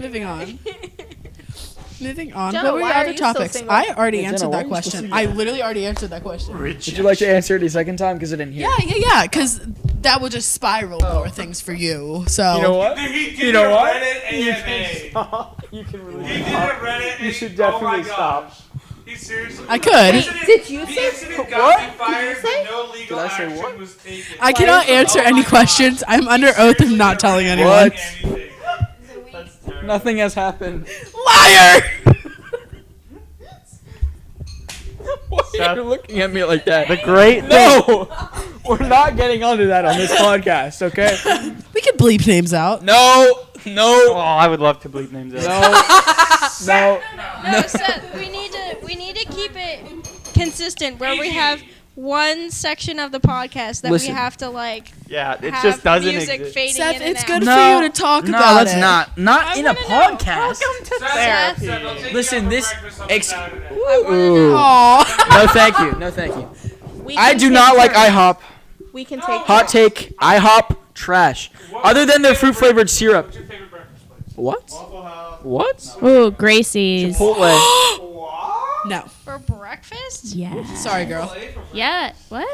Moving on. Moving on. Jenna, what were why your are other you still topics? single? I already Yeah, answered Jenna, why that are you still question. single? I literally already answered that question. Would you like to answer it a second time because I didn't hear? Yeah, because that will just spiral more things for you. So You know what? He did You know a what? Reddit You AMA. can stop. You can really He did a stop. Reddit. You should oh definitely my stop. gosh. He seriously. I could. Did you The say incident got what? me fired, Did you say? but no legal Did I say action what? was taken. I cannot answer Oh any my questions. gosh. I'm under oath of not telling anyone. What? Anything. Nothing has happened. Liar! Why are you looking at me like that? The great thing. No! We're not getting onto that on this podcast, okay? We could bleep names out. No! Oh, I would love to bleep names out. No. No, Seth, we need to keep it consistent where we have one section of the podcast that Listen. we have to like. Yeah, it have just doesn't music exist. fading Seth, in and it's out. good for you to talk about No, let's it. not. Not in a podcast. Seth, Listen, this. Ooh. No, thank you. No, thank you. We I can do take not like turns. IHOP. We can take Hot turns. take. IHOP trash. Other than their fruit flavored syrup. What? What? Ooh, Gracie's. Chipotle. No. for breakfast? Yeah. Sorry, girl. Yeah. What?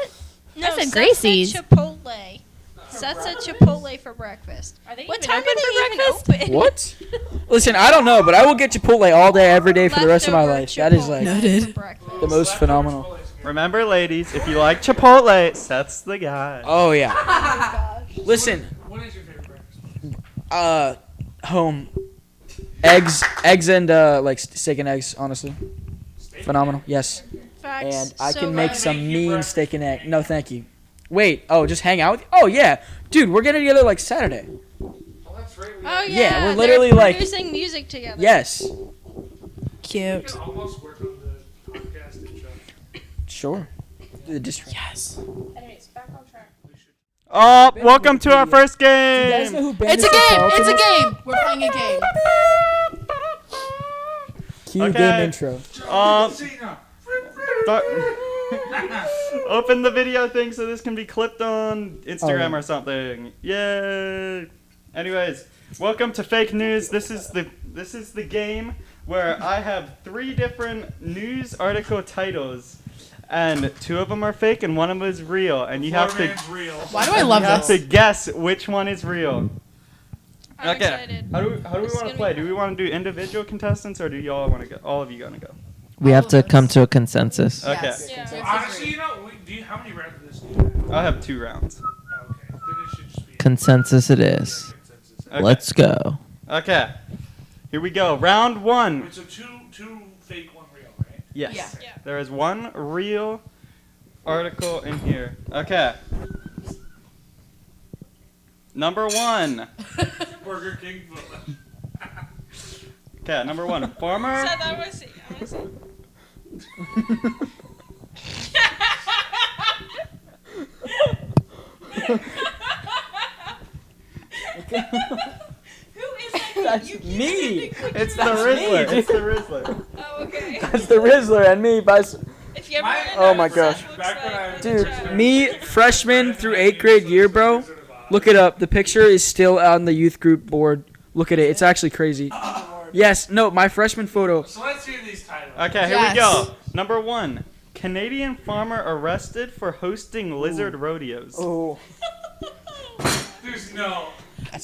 No, I said Seth Gracie's. Said Chipotle. Seth said Chipotle for breakfast. Are they what even time open are they for even breakfast? open? What? Listen, I don't know, but I will get Chipotle all day, every day for the rest of my life. That is like Noted. the most phenomenal. Remember, ladies, if you like Chipotle, Seth's the guy. Oh yeah. Listen. What is your favorite breakfast? Home. Eggs and like steak and eggs. Honestly, phenomenal. Yes. Facts. And I So can make good. some mean steak and egg. No, thank you. Wait. Oh, just hang out with you? Oh yeah, dude, we're getting together like Saturday. Oh Yeah, yeah, we're literally they're like- producing music together. Yes. Cute. We can almost work on the podcast intro. Sure. The district. Yes. Anyways, back on track. Oh, welcome to our first game. It's a game. It's a game. We're playing a game. Cue Okay. game intro. Start- Open the video thing so this can be clipped on Instagram Oh. or something. Yay! Anyways, welcome to fake news. This is the game where I have 3 different news article titles, and 2 of them are fake and 1 of them is real, and you have to Why do I love you have this? to guess which one is real. I'm excited. How do we This want is to gonna play? be Do we want to do individual contestants or do y'all want to go? All of you gonna go? We have to come to a consensus. Okay. Yeah. Honestly, you know, how many rounds of this game? I'll have 2 rounds. Okay, then it should just be Consensus it is. Okay. Let's go. Okay. Here we go. Round 1. Wait, so two fake, 1 real, right? Yes. Yeah. There is 1 real article in here. Okay. Number 1. Burger King foot. Okay, number 1. Farmer. Seth, I want to see. Who is that? That's me. It's the Rizzler. It's the Rizzler. Oh, okay. That's the Rizzler and me. If you ever wanna Oh know my what gosh. Seth looks Back when I like, Dude, chat. me, freshman through 8th grade year, bro. Look it up. The picture is still on the youth group board. Look at it. It's actually crazy. Yes. No, my freshman photo. So let's hear these titles. Okay, here Yes. we go. Number 1. Canadian farmer arrested for hosting lizard rodeos. Oh. There's no.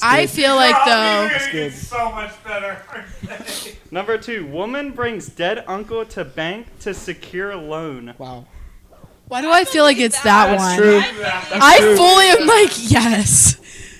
I feel like though. That's good. So much better. Number 2. Woman brings dead uncle to bank to secure loan. Wow. Why do I feel like it's that That's one? true. I fully am like yes.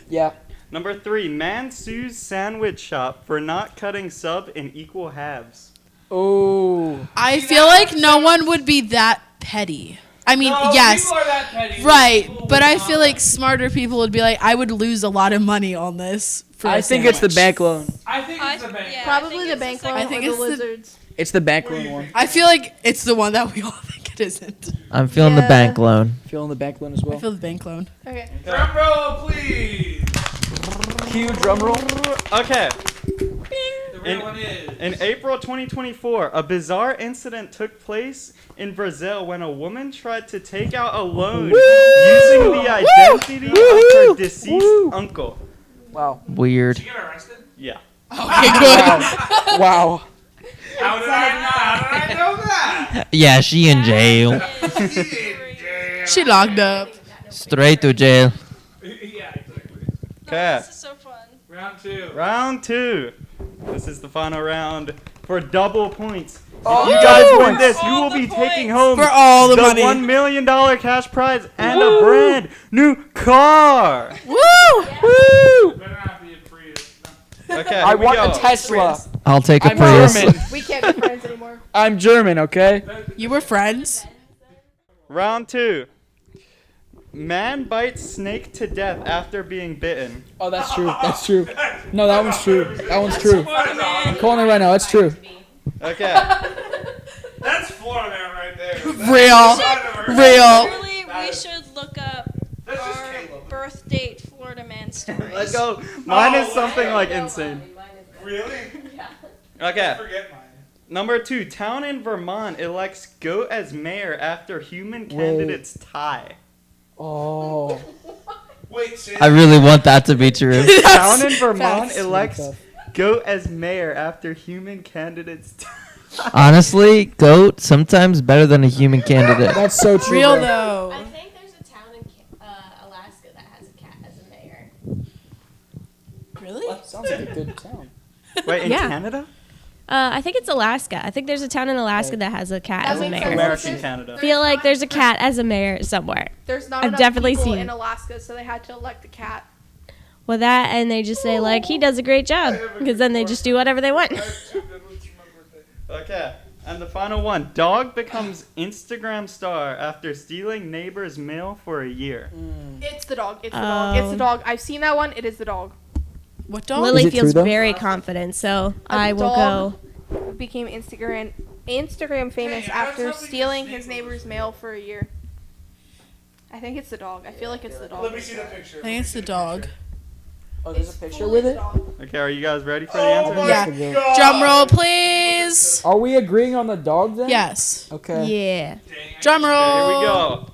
Yeah. Number 3. Man sues sandwich shop for not cutting sub in equal halves. Oh. I feel like no one would be that petty. I mean, No, yes, people are that petty. right, People but would I not. feel like smarter people would be like, I would lose a lot of money on this. For I a think it's the sandwich. bank loan. I think it's the bank. Yeah, Probably I the think bank it's loan I or think the it's the- lizards. It's the bank loan one. I feel like it's the one that we all think it isn't. I'm feeling the Yeah. bank loan. Feeling the bank loan as I well. feel the bank loan. Okay. Drum roll, please. Cue drum roll. Okay. The real one is. In April 2024, a bizarre incident took place in Brazil when a woman tried to take out a loan using the identity of her deceased uncle. Wow. Weird. Did you get arrested? Yeah. Okay, good. Wow. How did I know that? Yeah, she in jail. She locked up. Straight to jail. Yeah, exactly. Okay. This is so fun. Round 2. Round 2. This is the final round for double points. Oh, If you guys double win points. this, you All will the be points. taking home For all the money. $1 million cash prize and a brand new car. Woo! Woo! Better not be a Prius. All Okay, I here we want go. a Tesla. I'll take a I'm Prius. German. We can't be friends anymore. I'm German, okay? You were friends? Round 2. Man bites snake to death after being bitten. Oh, that's true. That's true. No, that one's true. That one's true. I'm calling it right now. That's true. Okay. That's Florida man right there. Real. Really, we should look up our birth date Florida man stories. Let's go. Mine is something like insane. Really? Okay. Forget mine. Number 2. Town in Vermont elects goat as mayor after human candidates tie. Oh. Wait, say I really want that to be true. Town in Vermont elects goat as mayor after human candidates tie. Honestly, goat sometimes better than a human candidate. That's so true. Real bro. though. I think there's a town in Alaska that has a cat as a mayor. Really? Sounds like a good town. Wait, in Yeah. Canada? I think it's Alaska. I think there's a town in Alaska that has a cat as a mayor. American Canada. I feel like there's a cat as a mayor somewhere. There's not I've enough definitely people seen in it. Alaska, so they had to elect a cat. Well, that and they just say like he does a great job because then they just do whatever they want. Okay. And the final one. Dog becomes Instagram star after stealing neighbor's mail for a year. It's the dog. It's the dog. It's the dog. I've seen that one. It is the dog. What dog? Lily Is it feels true, though? very confident, so I will dog go. became Instagram famous after stealing his neighbor's mail for a year. I think it's the dog. I feel like it's the dog. Let me see the picture. I think it's the dog. Oh, there's a picture with it? Okay, are you guys ready for the answer? Yeah. Drum roll, please. Are we agreeing on the dog then? Yes. Okay. Yeah. Drum roll. Here we go.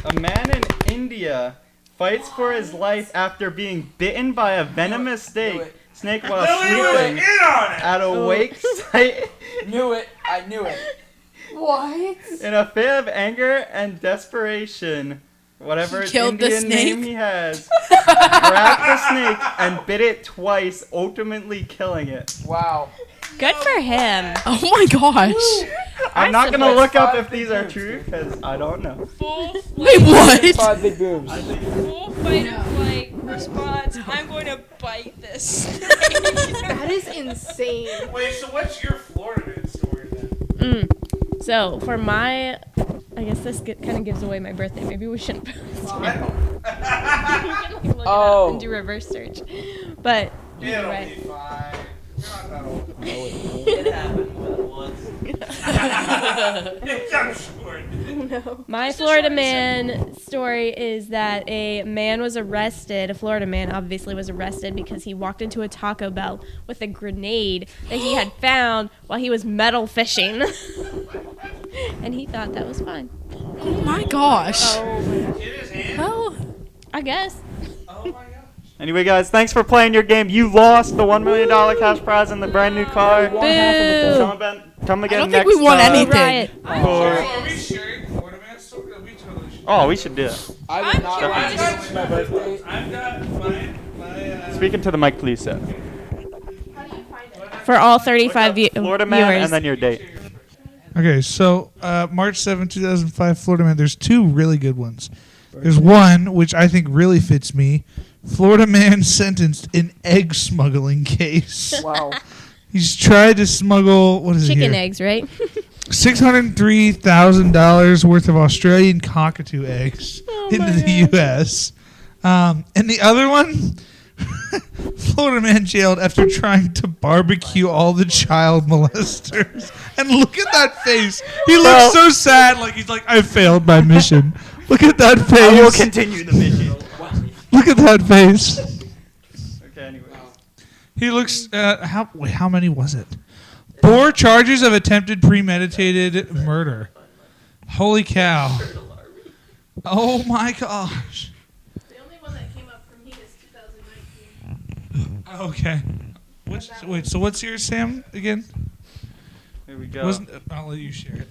A man in India fights for his life after being bitten by a venomous snake while sleeping at a wake site. Knew it. I knew it. What? In a fit of anger and desperation, whatever Killed the Indian snake? name he has, grabbed the snake and bit it twice, ultimately killing it. Wow. Good for him. Oh my gosh. I'm not gonna look up if these are true because I don't know. Full Wait, what? 5 big boobs. full fight or flight response. I'm going to bite this. That is insane. Wait, so what's your Florida man story then? So for my, I guess this kind of gives away my birthday. Maybe we shouldn't post it. Look it up and do reverse search. But you're It'll right. be fine. You're not that old. It happened more than once. I'm sure. No. My Florida man story is that a man was arrested. A Florida man obviously was arrested because he walked into a Taco Bell with a grenade that he had found while he was metal fishing. And he thought that was fun. Oh my gosh. In his hand? Well, I guess. Oh my gosh. Anyway, guys, thanks for playing your game. You lost the $1 million cash prize and the brand new car. Boo. Come again I don't next think we won time. anything. Riot. Are we sharing Florida man story? We totally should. Oh, we should do it. I did not curious. want to my birthday. I've got my Speaking to the mic, please, Seth. For all 35 Florida man viewers. and then your date. Okay, so March 7, 2005, Florida man. There's two really good ones. There's one which I think really fits me. Florida man sentenced in egg smuggling case. Wow. He's tried to smuggle, what is it Chicken here? eggs, right? $603,000 worth of Australian cockatoo eggs into the U.S. And the other one, Florida man jailed after trying to barbecue all the child molesters. And look at that face. He looks so sad, like he's like, I failed my mission. Look at that face. I will continue the mission. Look at that face. Okay, anyway. He looks. How many was it? 4 charges of attempted premeditated murder. Holy cow! Oh my gosh. The only one that came up for me is 2019. Okay. Wait. So what's yours, Sam? Again? Here we go. I'll let you share it.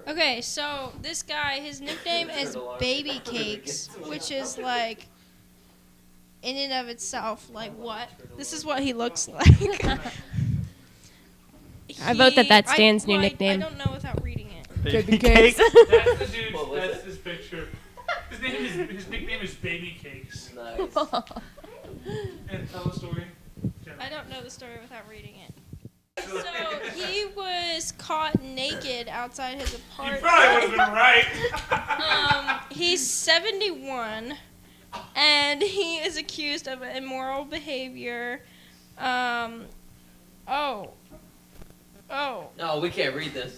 Okay, so this guy, his nickname is Baby Cakes, which is like, in and of itself, like what? This is what he looks like. I vote that Stan's new nickname. I don't know without reading it. Baby cakes. That's the dude. That's his picture. His nickname is Baby Cakes. Nice. And tell the story. I don't know the story without reading it. So he was caught naked outside his apartment. You probably would have been right. He's 71, and he is accused of immoral behavior. No, we can't read this.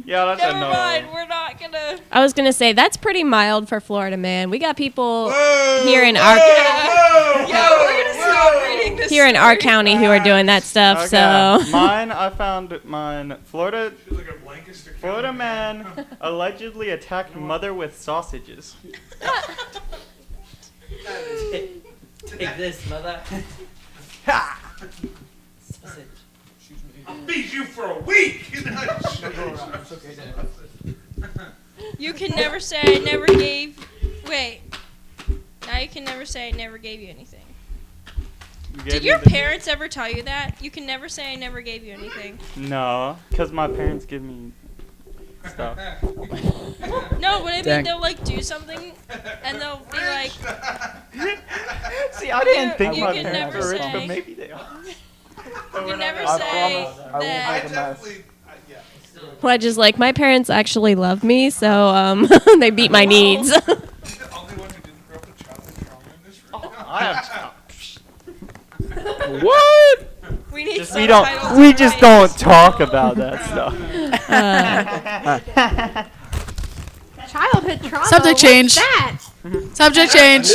Yeah, that's Never a no. mind, we're not gonna. I was gonna say that's pretty mild for Florida, man. We got people Whoa, here in whoa, our whoa, we're gonna stop reading this. here in our county who are doing that stuff. Okay. So Mine, I found mine. Florida man allegedly attacked mother with sausages. Take this, mother. Sausage. I'll feed you for a week. You can never say I never gave. Wait. Now you can never say I never gave you anything. Did your parents ever tell you that? You can never say I never gave you anything. No, because my parents give me stuff. No, but I mean Dang. they'll like do something and they'll be like. See, I didn't think you my can parents never were rich, say- but maybe they are. You can never I say promise I won't that. make a mess. well, I just like my parents actually love me, so they beat my needs. The only one who didn't grow up with childhood trauma in this room. I have. What? We need We subtitles. we just don't talk about that stuff. Childhood trauma. Subject change. What's that? Subject change.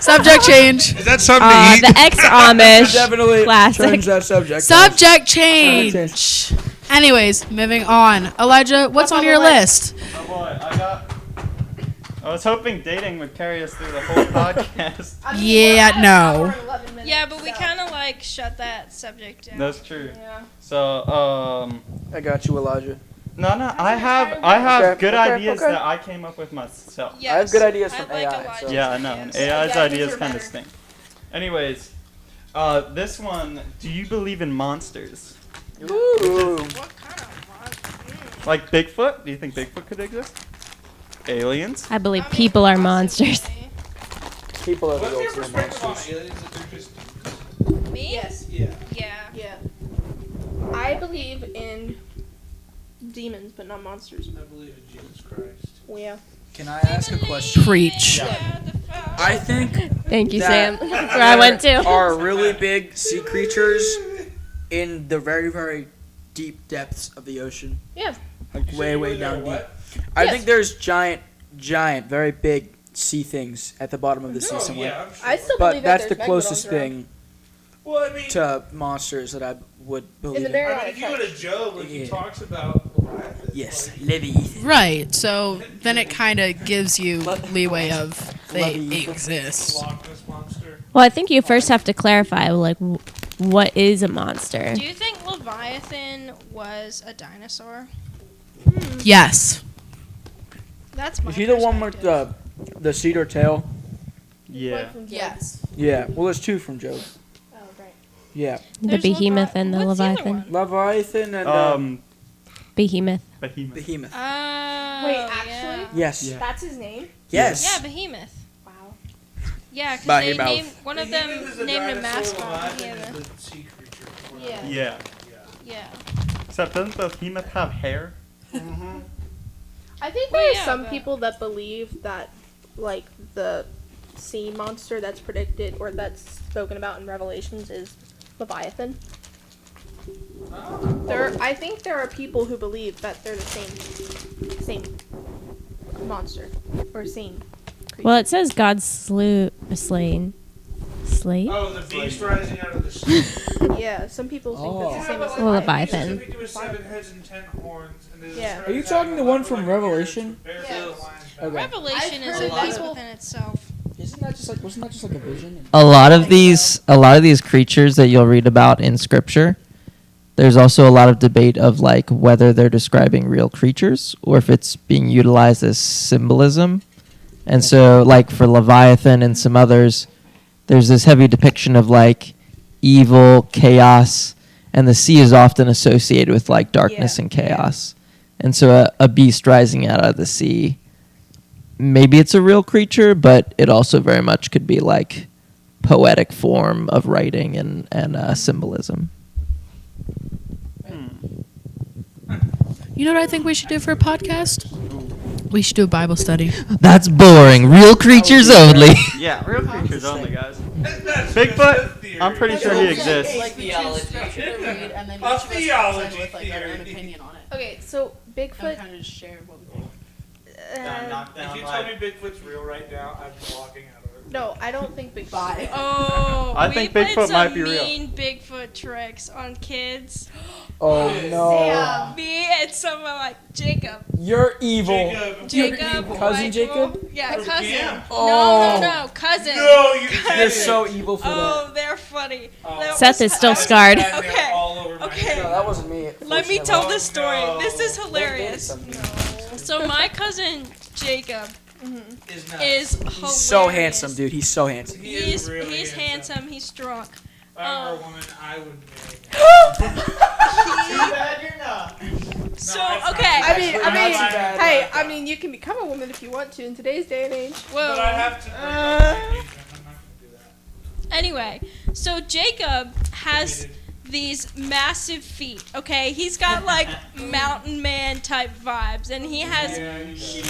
Subject change. Is that something to eat? The ex-Amish Definitely classic. change that subject. Subject change. Anyways, moving on. Elijah, what's on your list? Oh boy, I was hoping dating would carry us through the whole podcast. Yeah, no. Yeah, but we kind of like shut that subject down. That's true. Yeah. So, I got you, Elijah. no, I have Okay, good okay, ideas okay. that I came up with myself. Yes, I have good ideas from I like AI. Elijah's So. Yeah, I know. And ideas. AI's Yeah, ideas these are kind of better. stink. Anyways, this one. Do you believe in monsters? Ooh. What kind of monster? Like Bigfoot? Do you think Bigfoot could exist? Aliens? I believe people are monsters. People are the What's your ultimate perspective on monsters. aliens that they're just Me? Yes. Yeah. Yeah. I believe in demons, but not monsters. I believe in Jesus Christ. Well, yeah. Can I ask a question? Preach. I think Thank you, that Sam. That's where I went there to. are really big sea creatures in the very, very deep depths of the ocean. Yeah. Like way, way down deep. What? I Yes. think there's giant, very big sea things at the bottom of the sea Oh, somewhere. yeah, I'm sure. I still But believe that's that the there's closest megalodons around. thing Well, I mean, to monsters that I would believe In the in. very- if you go to Job, like he Yeah. talks about Leviathan, Yes, like, Leviathan. Right. So then it kind of gives you leeway of they Leviathan. exist. Loch Ness monster. Well, I think you first have to clarify, like, what is a monster? Do you think Leviathan was a dinosaur? Yes. That's my Is he the one with the cedar tail? Yeah. Yes. Yeah. Well, there's two from Job. Oh, right. Yeah. The There's behemoth and the what's the other leviathan. Leviathan and Behemoth. Behemoth. Behemoth. Oh, Wait, yeah. actually? Yes. Yeah. That's his name? Yes. Yeah, Behemoth. Wow. Yeah, because they Behemoth. named one of them Behemoth is a named a dinosaur, mascot. Leviathan Yeah. is the sea creature. Yeah. Yeah. Yeah. Except doesn't Behemoth have hair? Mm-hmm. I think Well, there are yeah, some but- people that believe that, like, the sea monster that's predicted or that's spoken about in Revelations is Leviathan. I think there are people who believe that they're the same monster or same creature. Well, it says God slain. Slay? Oh, the beast rising out of the sea. Yeah, some people think that's the same as Well, Leviathan. Leviathan. Specific to his 7 heads and 10 horns. And they Yeah. describe Are you it talking having the a one lot from of Revelation? bears Yeah. and lions back. Okay. Revelation I've is heard a lot people- within itself. Wasn't that just like a vision? A lot of these creatures that you'll read about in scripture, there's also a lot of debate of like whether they're describing real creatures or if it's being utilized as symbolism. And so like for Leviathan and some others, there's this heavy depiction of like evil, chaos, and the sea is often associated with like darkness and chaos. And so a beast rising out of the sea maybe it's a real creature, but it also very much could be like poetic form of writing and symbolism. You know what I think we should do for a podcast? We should do a Bible study. That's boring. Real creatures only. Yeah, real creatures only, guys. Bigfoot, I'm pretty sure he exists. Like theology. And then each theology with like our own opinion on it. Okay, so Bigfoot. Kind of just share what we think. If you tell me Bigfoot's real right now, I'm walking out of it. No, I don't think Bigfoot. Oh, I think Bigfoot might be real. mean Bigfoot tricks on kids. Oh no. Me and someone like Jacob. You're evil. Jacob. Cousin white Jacob? wolf. Yeah, cousin. Yeah. No, cousin. No, You're so evil for that. Oh, they're funny. That Seth was- is still scarred. Okay. Okay. No, that wasn't me. Let me tell this story. This is hilarious. So my cousin Jacob is hilarious. He's so handsome, dude. He's so handsome. He's handsome. He's drunk. If I were a woman, I would marry Too bad you're not. So Okay. I mean, Not too bad. hey, I mean, you can become a woman if you want to in today's day and age. Whoa. But I have to. Anyway, so Jacob has these massive feet, okay? He's got like mountain man type vibes, and he has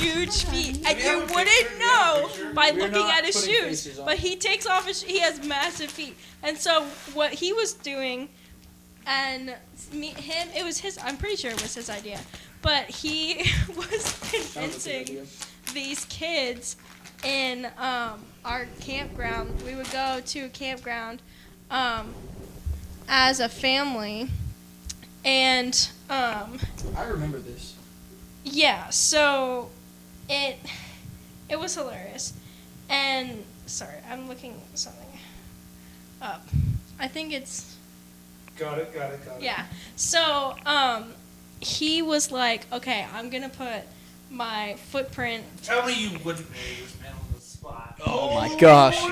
huge feet. And you wouldn't know by looking at his shoes, but he takes off he has massive feet. And so what he was doing, and it was his, I'm pretty sure it was his idea, but he was convincing these kids in our campground. We would go to a campground as a family, and I remember this. yeah, so it was hilarious. And sorry, I'm looking something up. I think it's Got it. yeah. So he was like, okay, I'm gonna put my footprint. Tell me you wouldn't marry this man on the spot. Oh my gosh.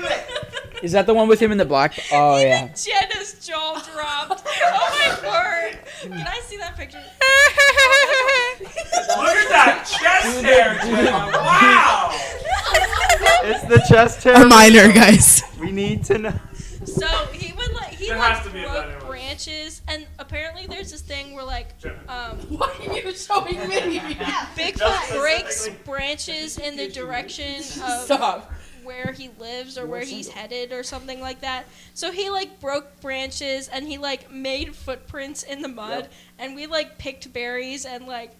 Is that the one with him in the black? Oh yeah. Jenna's jaw dropped. Oh my word! Can I see that picture? Look at that chest hair, Jenna. Wow. It's the chest hair. A minor, guys. We need to know. So he would There has to be a better broke one. branches, and apparently there's this thing where like Why are you showing me? Bigfoot breaks branches in the direction of where he lives or where he's headed or something like that. So he like broke branches and he like made footprints in the mud, and we like picked berries and like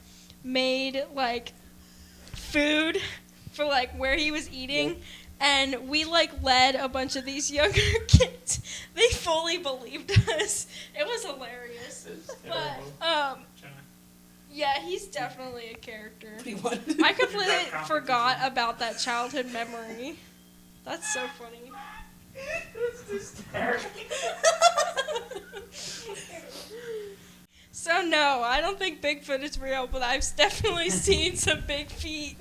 made like food for like where he was eating. And we like led a bunch of these younger kids. They fully believed us. It was hilarious. But yeah, he's definitely a character. I completely forgot about that childhood memory. That's so funny. So no, I don't think Bigfoot is real, but I've definitely seen some big feet.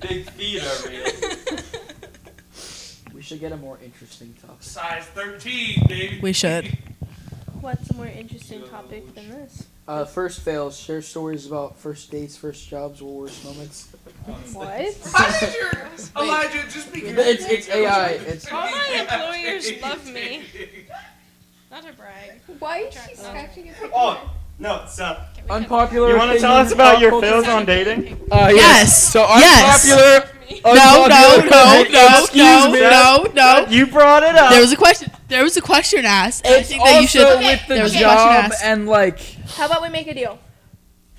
Big feet are real. We should get a more interesting topic. Size 13, baby. We should. What's a more interesting topic than this? First fails. Share stories about first dates, first jobs, or worst moments. What? How did your Elijah just be? It's AI. It's All my employers love me. Not to brag. Why is she scratching your picture? Oh, no, so. unpopular. You want to tell us about your fails on dating? Yes. So Yes. unpopular. No. You brought it up. There was a question asked. I It's think that you should. also with the there was a question job asked. and like. How about we make a deal?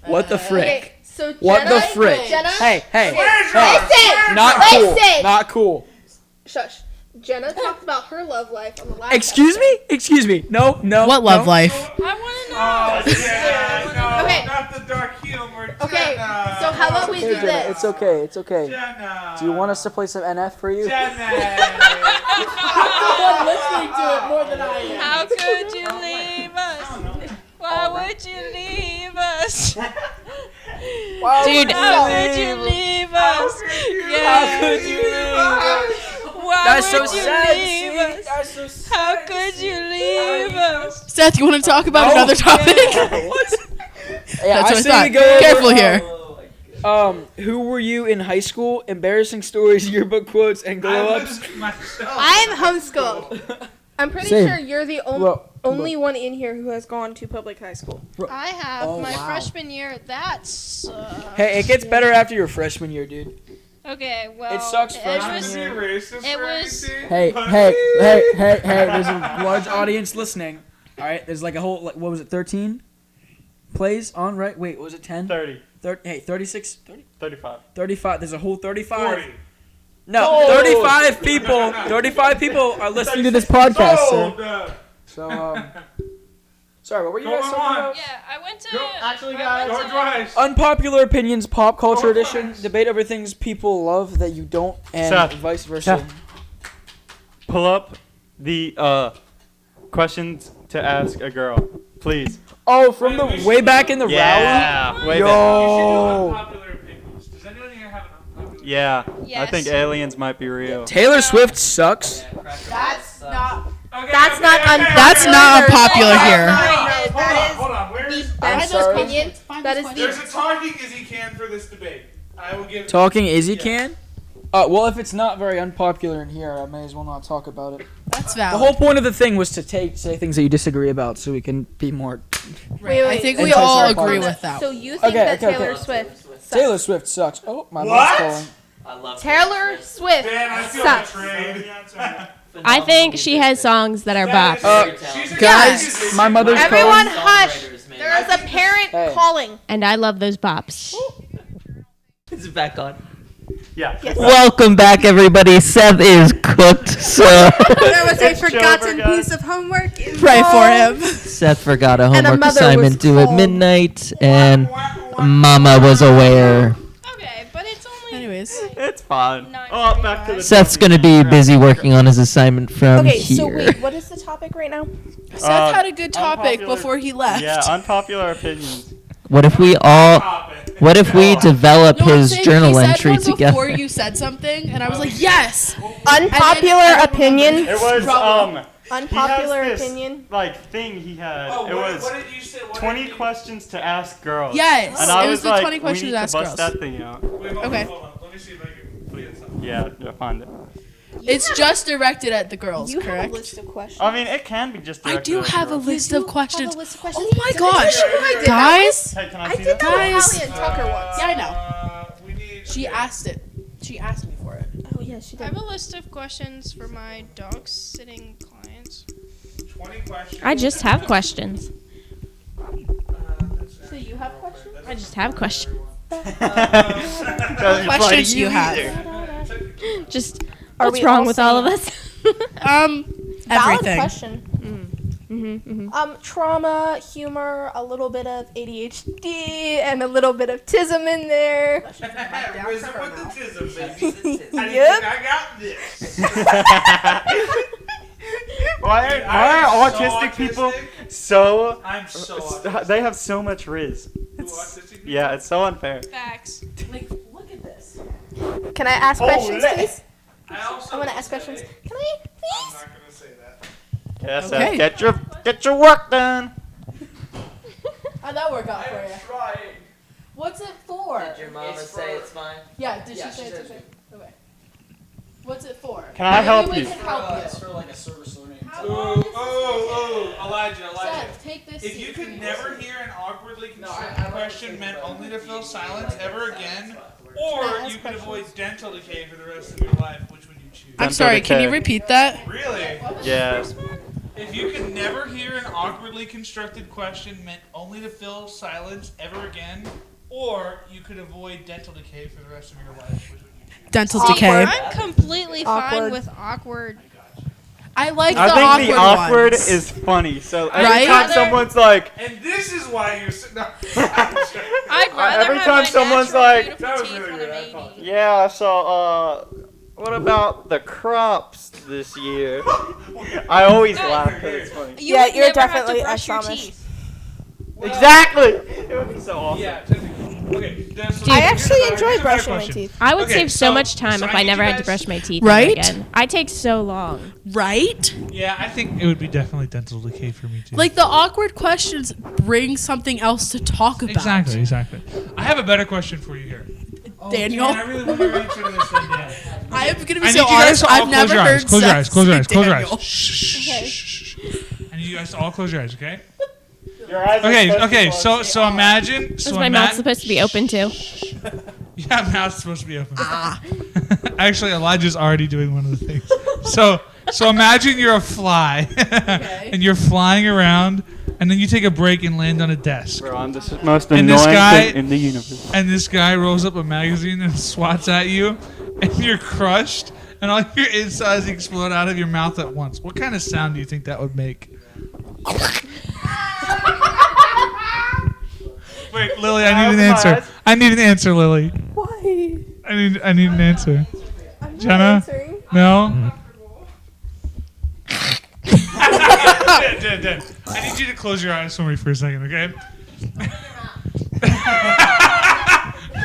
What the frick? Okay, so What Jenna, the frick? Jenna, Hey. Listen. Not cool. Not cool. Shush. Jenna talked about her love life on the last. Excuse me. No. What love life? I want to know. No, Okay. not the dark humor. Okay, Jenna. so how about we Hey, do Jenna, this? it's okay. It's okay. Jenna. Do you want us to play some NF for you? Jenna. I'm listening to it more than I am. How could you leave us? Why would you leave us? Dude. How could you leave us? How could you leave us? Why That's would so you sad. leave See? us? That's so sad. How could you leave us? Seth, you want to talk about No. another topic? Yeah, That's what I say thought. we go over- Careful here. Who were you in high school? Embarrassing stories, yearbook quotes, and glow-ups. I'm homeschooled. I'm pretty Same. sure you're the only one in here who has gone to public high school. I have Oh, my wow. freshman year. That's Hey, it gets better after your freshman year, dude. okay. Well, It sucks It freshman was, year. it was Hey, there's a large audience listening. All right, there's like a whole, what was it, 13 plays on, right? Wait, what was it 10? 30. 36? 30? 35. 35. There's a whole 35. 40. No, 35 people. 35 people are listening to this podcast, sir. So, sorry, what were you guys talking about? Yeah, I went to. Actually, guys. Unpopular opinions, pop culture edition. Debate over things people love that you don't, and Seth, vice versa. Seth, pull up the questions to ask a girl, please. Oh, from the way back in the Yeah, rally? way Yo. Does anyone here have an unpopular? Yeah, I Yes. think aliens might be real. Taylor Swift sucks. That's not. That's not unpopular. That's not unpopular here. Hold on. Where is? That is sorry. opinion. That is There's the. a talking Izzy can for this debate. I will give. Talking Izzy can? Well, if it's not very unpopular in here, I may as well not talk about it. That's The valid. whole point of the thing was to say things that you disagree about so we can be more... Right. I think we Entice all our agree partner. with that. So you think that Taylor Swift sucks? Taylor Swift sucks. Oh, my mom's What? calling. I love Taylor Swift Man, I feel sucks. betrayed. I think she has songs that are bops. Guys, my mother's Everyone calling. hush. There is a parent Hey. calling. And I love those bops. Is it back on? Yeah. Welcome back, everybody. Seth is cooked, so There was a forgotten piece of homework. Pray for him. Seth forgot a And a homework mother assignment was due at called. midnight, and Mama was aware. Okay, but it's only. Anyways. It's fine. Oh, back to the Seth's gonna be busy working on his assignment from Okay, here. so wait, what is the topic right now? Seth had a good topic unpopular- before he left. Yeah, unpopular opinions. What if we all? What if we develop No, I'm his saying journal he said entry one together? before you said something, and I was like, yes. Unpopular opinion. It was Unpopular he has this, opinion. like thing he had. Oh, it what was did you say? 20 questions to ask girls. Yes, and I it was was the like, 20 questions we need to ask bust girls. that thing out. Wait, hold Okay. on, hold on. Let me see if I can get something. Yeah, find it. It's just directed at the girls, You correct? have a list of questions. I mean, it can be just. I directed do at have a girls. list of questions. Oh Oh my gosh, guys! Hey, can I I see did that? that with Guys. Hallie and Tucker once. Yeah, I know. We need. She asked it. She asked me for it. Oh yeah, she I did. have a list of questions for my dog sitting clients. 20 questions. I just have questions. So you have questions? I just have questions. What questions do you have? Just Are what's we wrong all with all of saying- us? Valid Everything. question. Trauma, humor, a little bit of ADHD, and a little bit of tism in there. Wizard with the tism, baby. How do you Yep. think I got this? Why I are am so autistic people autistic. so? I'm so autistic. They have so much riz. autistic Yeah, it's so unfair. Facts. Like, look at this. Can I ask questions, Holy. please? I want to ask questions. Can I, I'm please? not gonna say that. Yes, Okay. get your work done. How'd that work out for you? Trying. What's it for? Did your mama say it's fine? Yeah, did Yeah, she say she it's said okay? Okay. What's it for? Can I help Maybe you? we can help you. It's for like a service learning. Elijah. Seth, take this If seat. you could never hear an awkwardly constructed question meant only to fill silence ever again, or you could avoid dental decay for the rest of your life, which would you choose? I'm sorry, can you repeat that? Really? Yeah. If you could never hear an awkwardly constructed question meant only to fill silence ever again, or you could avoid dental decay for the rest of your life, which would you choose? Dental decay. I'm completely fine Awkward. with awkward. I like the I think awkward the awkward ones. is funny. So every Right? time someone's like, And this is why you're sitting. No. I'd rather every have time my someone's natural, like- beautiful That was teeth really when good, I I'm 80. apologize. yeah, so what about the crops this year? I always laugh because it's funny. You Yeah, would you're never have to definitely brush your Amish. teeth. Exactly. It would be so awesome. Yeah. Okay. I actually here's enjoy a better brushing my question. teeth. I would Okay, save so much time so if I I need never you had to guys- brush my teeth Right? ever again. I take so long. Right? Yeah, I think it would be definitely dental decay for me too. Like the awkward questions bring something else to talk about. Exactly. I have a better question for you here. Daniel. I really want your answer to this. I am gonna be I so need you guys honest. to all I've never heard close your eyes. Seth Close your eyes. say Close your eyes. Daniel. Shh. I need you guys to all close your eyes, okay? Your eyes are Okay. supposed to Okay. close. So imagine. Is So my mouth supposed to be open too? Yeah, mouth's supposed to be open. Actually, Elijah's already doing one of the things. So imagine you're a fly, and you're flying around, and then you take a break and land on a desk. We're on the most annoying thing in the universe. And this guy rolls up a magazine and swats at you, and you're crushed, and all your insides explode out of your mouth at once. What kind of sound do you think that would make? Wait, Lily, I need an answer. I need an answer, Lily. Why? I need an answer. I'm not Jenna? answering. No? Dan. I need you to close your eyes for me for a second, okay?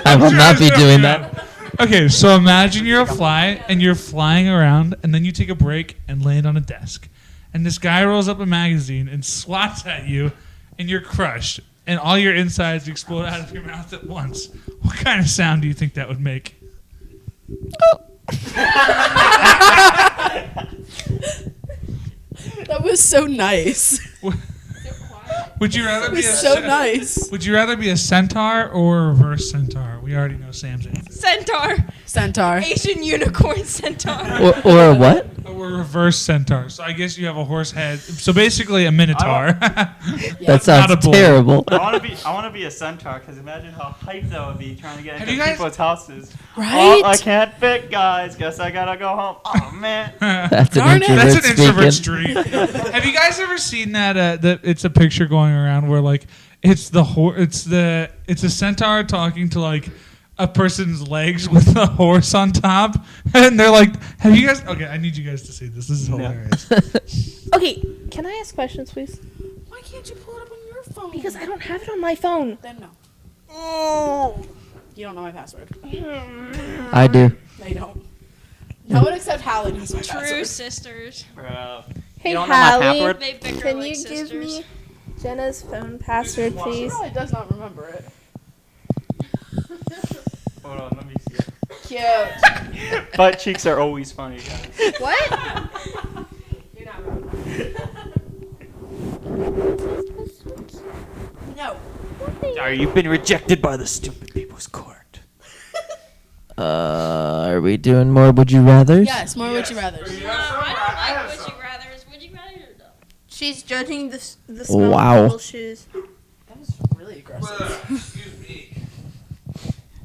I will not be doing that. Okay, so imagine you're a fly and you're flying around, and then you take a break and land on a desk. And this guy rolls up a magazine and swats at you, and you're crushed. And all your insides explode out of your mouth at once. What kind of sound do you think that would make? That was so nice. Would you rather It be was so nice. Would you rather be a centaur or a reverse centaur? We already know Sam's answer. Centaur. Asian unicorn centaur. Or a what? Or a reverse centaur. So I guess you have a horse head. So basically a minotaur. That sounds Not a bull. terrible. I want to be a centaur because imagine how hyped that would be trying to get Have into you guys- people's houses. Right? Oh, I can't fit, guys. Guess I gotta go home. Oh man. That's an Darn it. introvert That's an introvert's speaking. dream. Have you guys ever seen that? It's a picture going around where like it's a centaur talking to like a person's legs with a horse on top, and they're like, "Have you guys?" Okay, I need you guys to see this. This is hilarious. Okay, can I ask questions, please? Why can't you pull it up on your phone? Because I don't have it on my phone. Then no. Oh. You don't know my password. I do. No, you don't. No one except Hallie knows my True password. sisters. Bro. Hey, You don't know my Hallie, password? They bicker can like you sisters. give me Jenna's phone password, She please? probably does not remember it. Hold on, let me see. Cute. Butt cheeks are always funny, guys. What? You're not wrong. No. You've been rejected by the stupid people's court. Are we doing more would you rathers? Yes, more would you rather. I don't like would you rather's. Would you rather? She's judging the smell Wow. of people's shoes. That was really aggressive. Excuse me.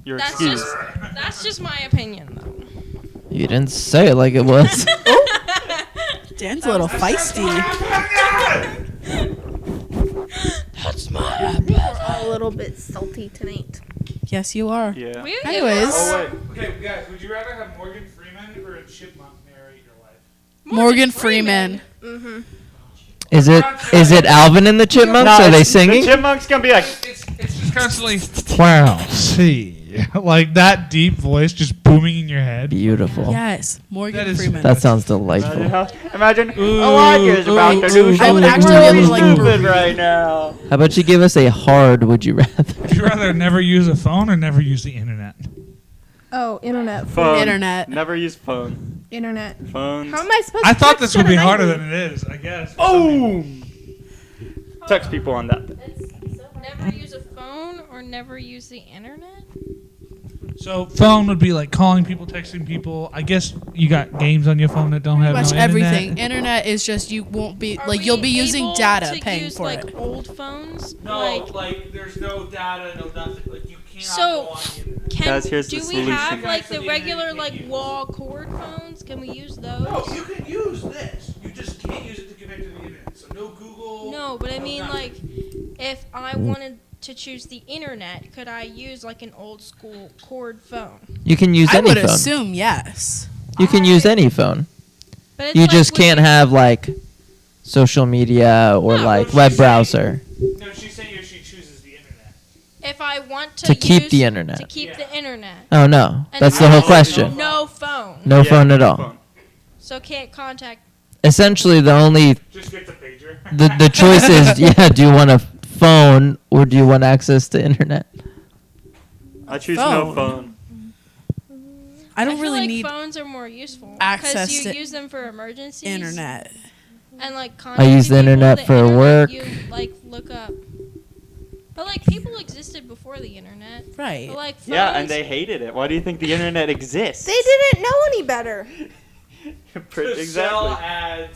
Your That's excuse. that's just my opinion though. You didn't say it like it was. Dan's a little feisty. That's my We're all a little bit salty tonight. Yes, you are. Yeah. Anyways, Oh, wait. Okay, guys, would you rather have Morgan Freeman or a chipmunk narrate your life? Morgan Freeman. Mm-hmm. Is it Alvin and the Chipmunks? Are they singing? The chipmunk's gonna be like, It's just constantly, wow, see. Like that deep voice just booming in your head. Beautiful. Yes, Morgan That is- Freeman. That sounds delightful. imagine Ooh, Elijah's about to do I would something actually really be able to, like, stupid breathe. right now. How about you give us a hard would you rather? Would you rather never use a phone or never use the internet? Oh, internet. Phone. Internet. Never use phone. Internet. Phones. How am I supposed I to thought text this would be Jenna harder nicely? than it is, I guess. Boom! Text people on that. Never use a phone or never use the internet. So phone would be like calling people, texting people. I guess you got games on your phone that don't have Pretty much no internet. everything. Internet is just you won't be Are like we you'll be using able data to paying use, for like, it. old phones? No, like there's no data, no nothing. Like you cannot So, go on the internet. Guys, here's do the we solution. have like the Actually, regular you like can't use. wall cord phones? Can we use those? No, you can use this. You just can't use it to connect to the internet. So no Google. No, but I no mean, nothing. like, if I wanted to choose the internet, could I use like an old school cord phone? You can use I any would phone. assume yes. You can use any phone. But it's You like, just would can't have like social media or No, like but web she's browser. No, she's saying if she chooses the internet. If I want to, To keep use- the internet. To keep the internet. Oh no, And that's the whole no- question. No phone. No Yeah, phone at no all. phone. So can't contact. Essentially, the only Just get the pager. the choice is do you want a phone or do you want access to internet? I choose no Phone. phone. I don't feel really like need phones are more useful access because you to use them for emergencies. internet. And like I use the internet for work. You like look up. But like people existed before the internet. Right. But, like, Yeah, and phones- they hated it. Why do you think the internet exists? They didn't know any better. Exactly.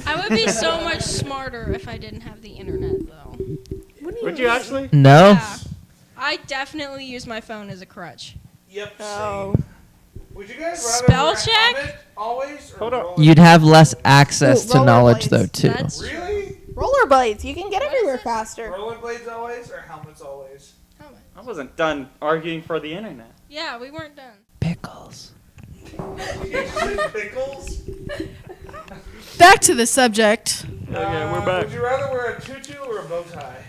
I would be so much smarter if I didn't have the internet though. Would you actually? No. Yeah. I definitely use my phone as a crutch. Yep. Oh. Would you guys rather Spell wear a check? helmet always? Or Hold on. You'd have less access to knowledge, though, too. Really? Rollerblades. You can get everywhere faster. Rollerblades always or helmets always? I wasn't done arguing for the internet. Yeah, we weren't done. Pickles. Pickles? Back to the subject. Okay, we're back. Would you rather wear a tutu or a bow tie?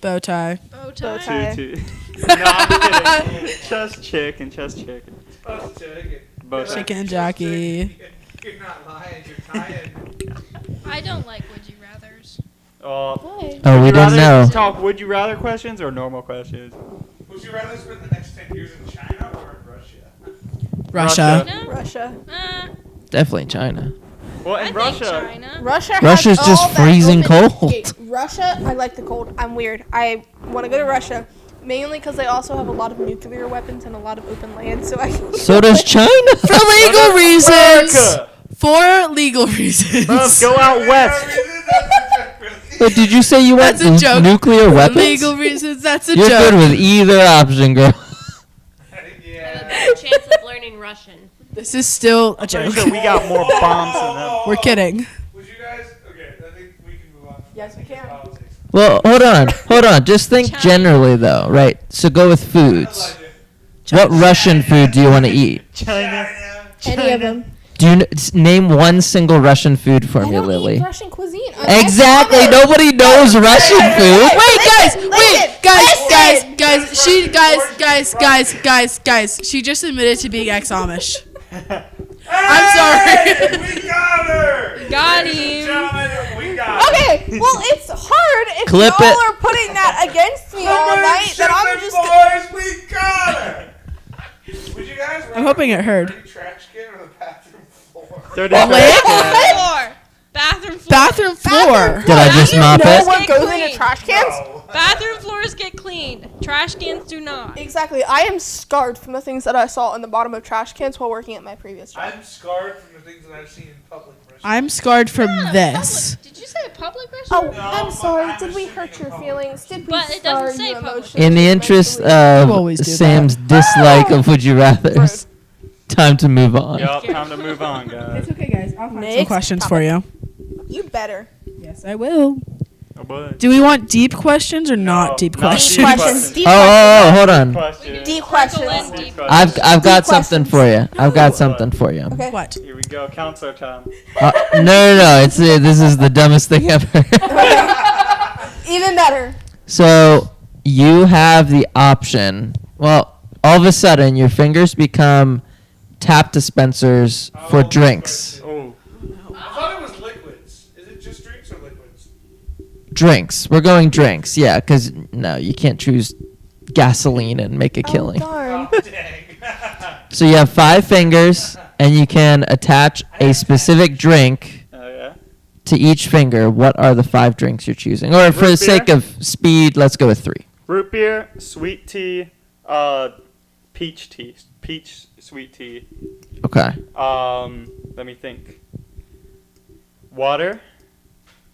Bow tie. Bow tie. Tutu. No, I'm kidding. Just chicken. Just chicken. Bow tie. Chicken jockey. You're not lying. You're tying. I don't like would you rather's. Oh, would we you didn't rather know. Talk would you rather questions or normal questions? Would you rather spend the next 10 years in China or in Russia? Russia. Russia. Definitely China. Well, in Russia. Russia. Russia's has just all that freezing open- cold. Okay, Russia. I like the cold. I'm weird. I want to go to Russia. Mainly because they also have a lot of nuclear weapons and a lot of open land, so I can So does China. For legal reasons. America. For legal reasons. Go out west. Wait, did you say you want That's a joke. nuclear For weapons? legal reasons, that's a You're joke. good with either option, girl. Chance of learning Russian. This is still a joke. Pretty sure we got more bombs than them. We're kidding. Would you guys? Okay, I think we can move on. Yes, we can. Well, hold on. Just think generally, though, right? So go with foods. What Russian food do you want to eat? China. Any of them. Do you name one single Russian food for me, Lily? Russian cuisine. Exactly. Nobody knows Russian food. Wait, guys. She just admitted to being ex-Amish. I'm sorry. We got her. Got Ladies and him. gentlemen, we got her. Okay, well, it's hard if Clip y'all it. are putting that against me all night that I'm just. Boys, we got her. Would you guys? I'm hoping it heard. rather trash can or the bathroom floor? Bathroom floor. Bathroom floor. Did I just mop know it? what goes into trash cans? Bathroom floors get cleaned. Trash cans do not. Exactly. I am scarred from the things that I saw in the bottom of trash cans while working at my previous job. I'm scarred from the things that I've seen in public. I'm scarred from this. Did you say public Oh, restroom? I'm sorry. Did we hurt your feelings? Did we But it scar doesn't say you public. emotionally? In the interest You of always do Sam's dislike of Would You Rathers, time to move on. Yup, time to move on, guys. It's okay, guys. I'll find some Next questions for you. You better. Yes, I will. Oh boy. Do we want deep questions or not deep questions? Questions. Deep Oh, hold on. Deep questions. I've got something for you. I've got something for you. Okay. What? Here we go, counselor time. No. It's this is the dumbest thing ever. Even better. So you have the option. Well, all of a sudden, your fingers become tap dispensers for drinks. Oh. I thought it was liquids. Is it just drinks or liquids? Drinks. We're going drinks. Yeah, because no, you can't choose gasoline and make a killing. Darn. Oh, dang. So you have 5 fingers, and you can attach a specific drink Oh yeah. to each finger. What are the 5 drinks you're choosing? Or for the Root sake beer? of speed, let's go with 3. Root beer, sweet tea, peach tea, peach sweet tea. Okay. Let me think. Water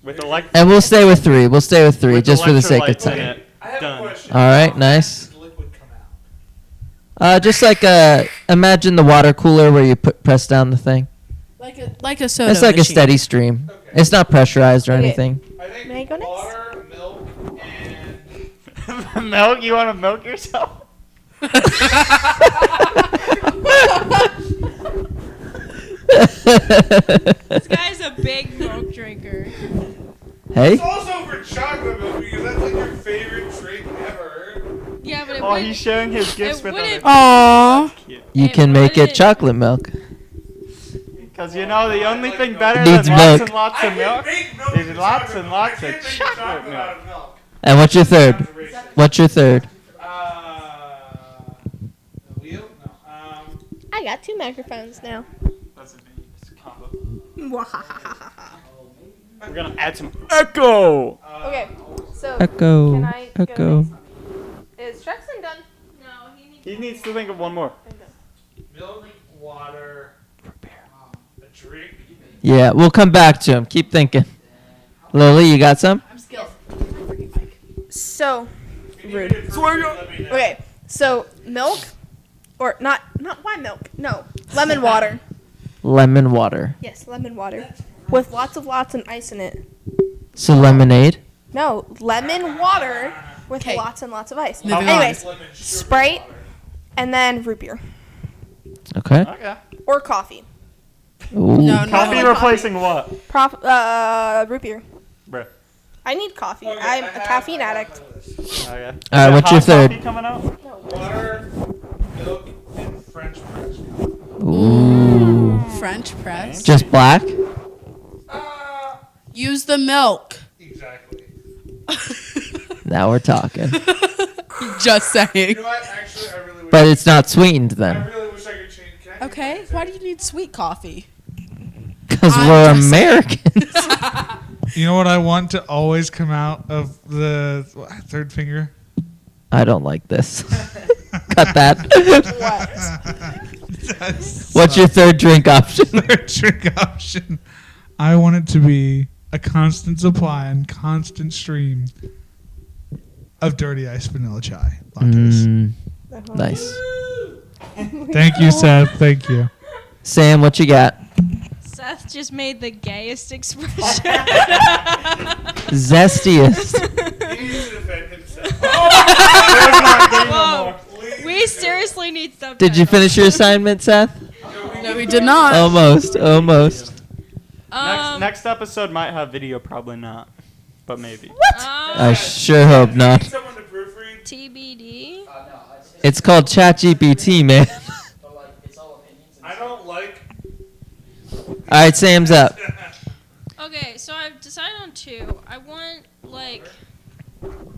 with electrolytes. And we'll stay with 3. We'll stay with 3 With just for the sake of electrolytes in time. it. I have Done. a question. All right, How nice. fast does liquid come out? Just like imagine the water cooler where you press down the thing. Like a soda It's like a machine. steady stream. Okay. It's not pressurized or Okay. anything. I think May I go next? water, milk, and Milk? You want to milk yourself? This guy's a big milk drinker. Hey? it's also for chocolate milk because that's like your favorite drink ever. Yeah, but it Oh, wouldn't. he's sharing his gifts it with wouldn't- other Aww. people. You It can make it wouldn't- chocolate milk. Because you know the only thing better Needs than lots milk. and lots I of can milk make milk is into lots chocolate and milk. lots I of can't make chocolate chocolate milk. out of milk. And what's your third? That's racist. What's your third? I got 2 microphones now. That's a neat combo. We're gonna add some echo. Okay, so Echo. can I go Echo. next? Is Trexton done? No, He needs to think of one more. Milk, water, a drink. Yeah, we'll come back to him. Keep thinking. Lily, you got some? I'm skilled. So rude. Okay, so milk, or not why milk? No, lemon water. Lemon water. Yes, lemon water with lots and ice in it. So lemonade. No, lemon water with lots and lots of ice. Moving Anyways, Sprite and then root beer Okay. or coffee. Ooh. Coffee replacing what? Root beer. Bruh. I need coffee. I'm a caffeine addict. Okay. All right, what's your third? Coffee coming out? Water, milk, and French press. Ooh. French press. Just black? Use the milk. Exactly. Now we're talking. Just saying. You know what? Actually, I really wish. But it's not sweetened then. I really wish I could change. Can I Okay, why do you need sweet coffee? Because we're Americans. You know what I want to always come out of the third finger? I don't like this. Cut that. What's your third drink option? Third drink option. I want it to be a constant supply and constant stream of dirty ice vanilla chai lattes. Nice. Thank you, Seth. Thank you. Sam, what you got? Seth just made the gayest expression. Zestiest. He needs to defend himself. Whoa. We seriously need subtitles. Did you finish your assignment, Seth? No, we did not. Almost. Next episode might have video, probably not, but maybe. I sure hope not. TBD. It's called ChatGPT, man. I don't like. All right, Sam's up. Okay, so I've decided on 2. I want like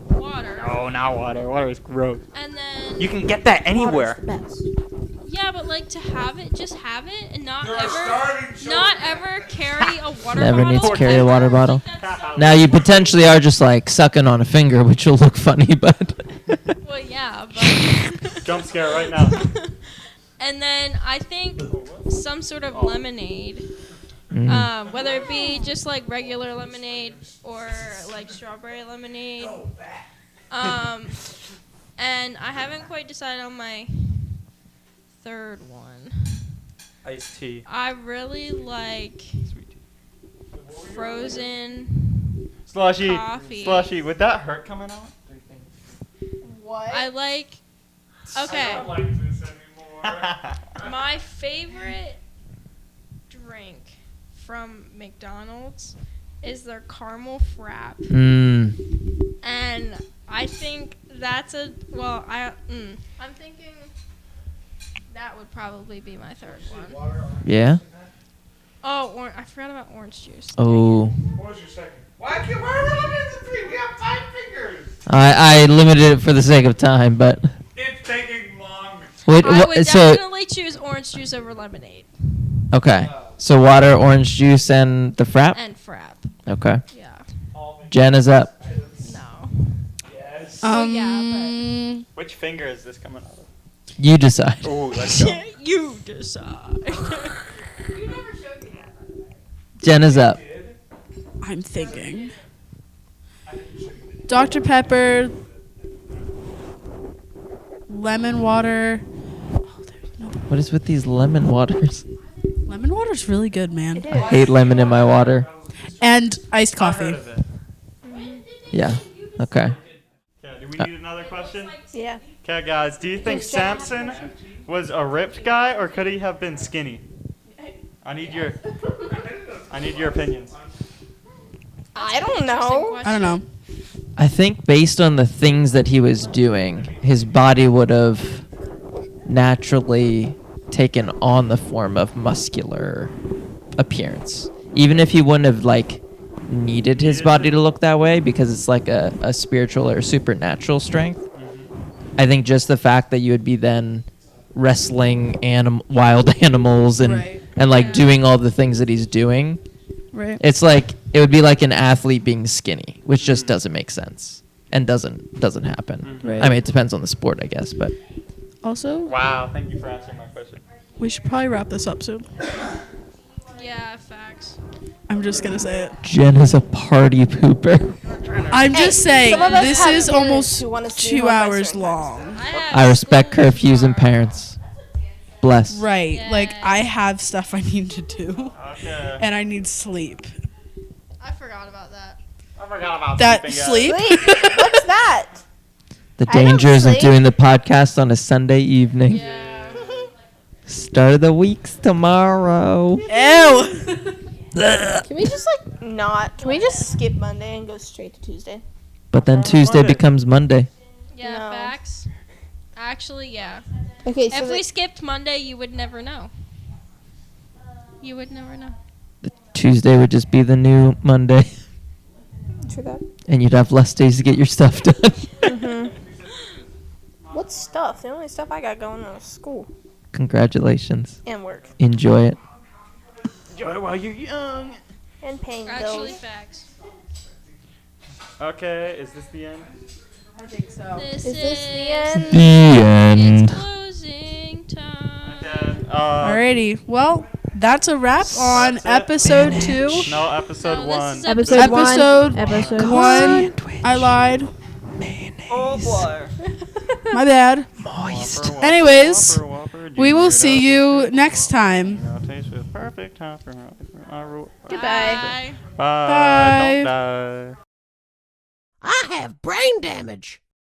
water. Oh, not water. Water is gross. And then You can get that anywhere. yeah, but like to have it, just have it, and not You're starting ever carry a water Never bottle. needs to carry a water bottle. Now you potentially are just like sucking on a finger, which will look funny, but. Well, yeah, but. Jump scare right now. And then I think some sort of lemonade. Mm. Whether it be just like regular lemonade or like strawberry lemonade. And I haven't quite decided on my third one. Iced tea. I really like frozen Slushy. coffee. Slushy. Would that hurt coming out? What? I like. Okay. I don't like this anymore. My favorite drink from McDonald's is their caramel frap. And I think that's I'm thinking that would probably be my third one. Yeah? Oh, I forgot about orange juice. Oh. What was your second? Why are we limited to 3? We have 5 fingers. I limited it for the sake of time, but. It's taking long. Wait, I would so. definitely choose orange juice over lemonade. Okay. So water, orange juice, and the frap? And frap. Okay. Yeah. Jen is up. No. Yes. Yeah, Which finger is this coming out of? You decide. Oh, let's go. You decide. Jen is up. I'm thinking. Dr. Pepper, lemon water. What is with these lemon waters? Lemon water's really good, man. I hate lemon in my water. And iced coffee. Yeah. Okay. Okay, do we need another question? Yeah. Okay, guys, do you think Samson was a ripped guy or could he have been skinny? I need your opinions. I don't know. I don't know. I think based on the things that he was doing, his body would have naturally taken on the form of muscular appearance. Even if he wouldn't have like needed his body to look that way because it's like a spiritual or supernatural strength. I think just the fact that you would be then wrestling wild animals and Right. and like doing all the things that he's doing. Right. It's like it would be like an athlete being skinny, which just doesn't make sense and doesn't happen. Right. I mean, it depends on the sport, I guess, but Also, Wow, thank you for answering my question. we should probably wrap this up soon. Yeah, facts. I'm just gonna say it. Jenna's a party pooper. I'm just saying, some of us this have is parents almost who want us to be 2 home by hours certain long. I respect curfews and parents. Bless. Right. Like, I have stuff I need to do. Okay. And I need sleep. I forgot about that. I forgot about That sleeping, sleep? What's that? The I don't dangers of sleep. doing the podcast on a Sunday evening. Start of the week's tomorrow. Ew. Can we just like not? Can we just skip Monday and go straight to Tuesday? But then Tuesday becomes Monday. Yeah, No. facts. Actually, yeah. Okay, so if we the- skipped Monday, you would never know. You would never know. Tuesday would just be the new Monday. True that. And you'd have less days to get your stuff done. Mhm. What stuff? The only stuff I got going on is school Congratulations. and work Enjoy it. Enjoy it while you're young. and paying Actually, bills. facts. Okay, is this the end? I think so. This Is this the end? The end. Closing time. Okay. Alrighty. Well, that's a wrap on That's it. episode 2. No, episode No, this 1. is Episode one. Episode Episode 1. I lied. Oh boy. My bad. Moist. Anyways, Whopper, we will Junior, see you next time. Taste with perfect Goodbye. Bye. Bye. Don't die. I have brain damage.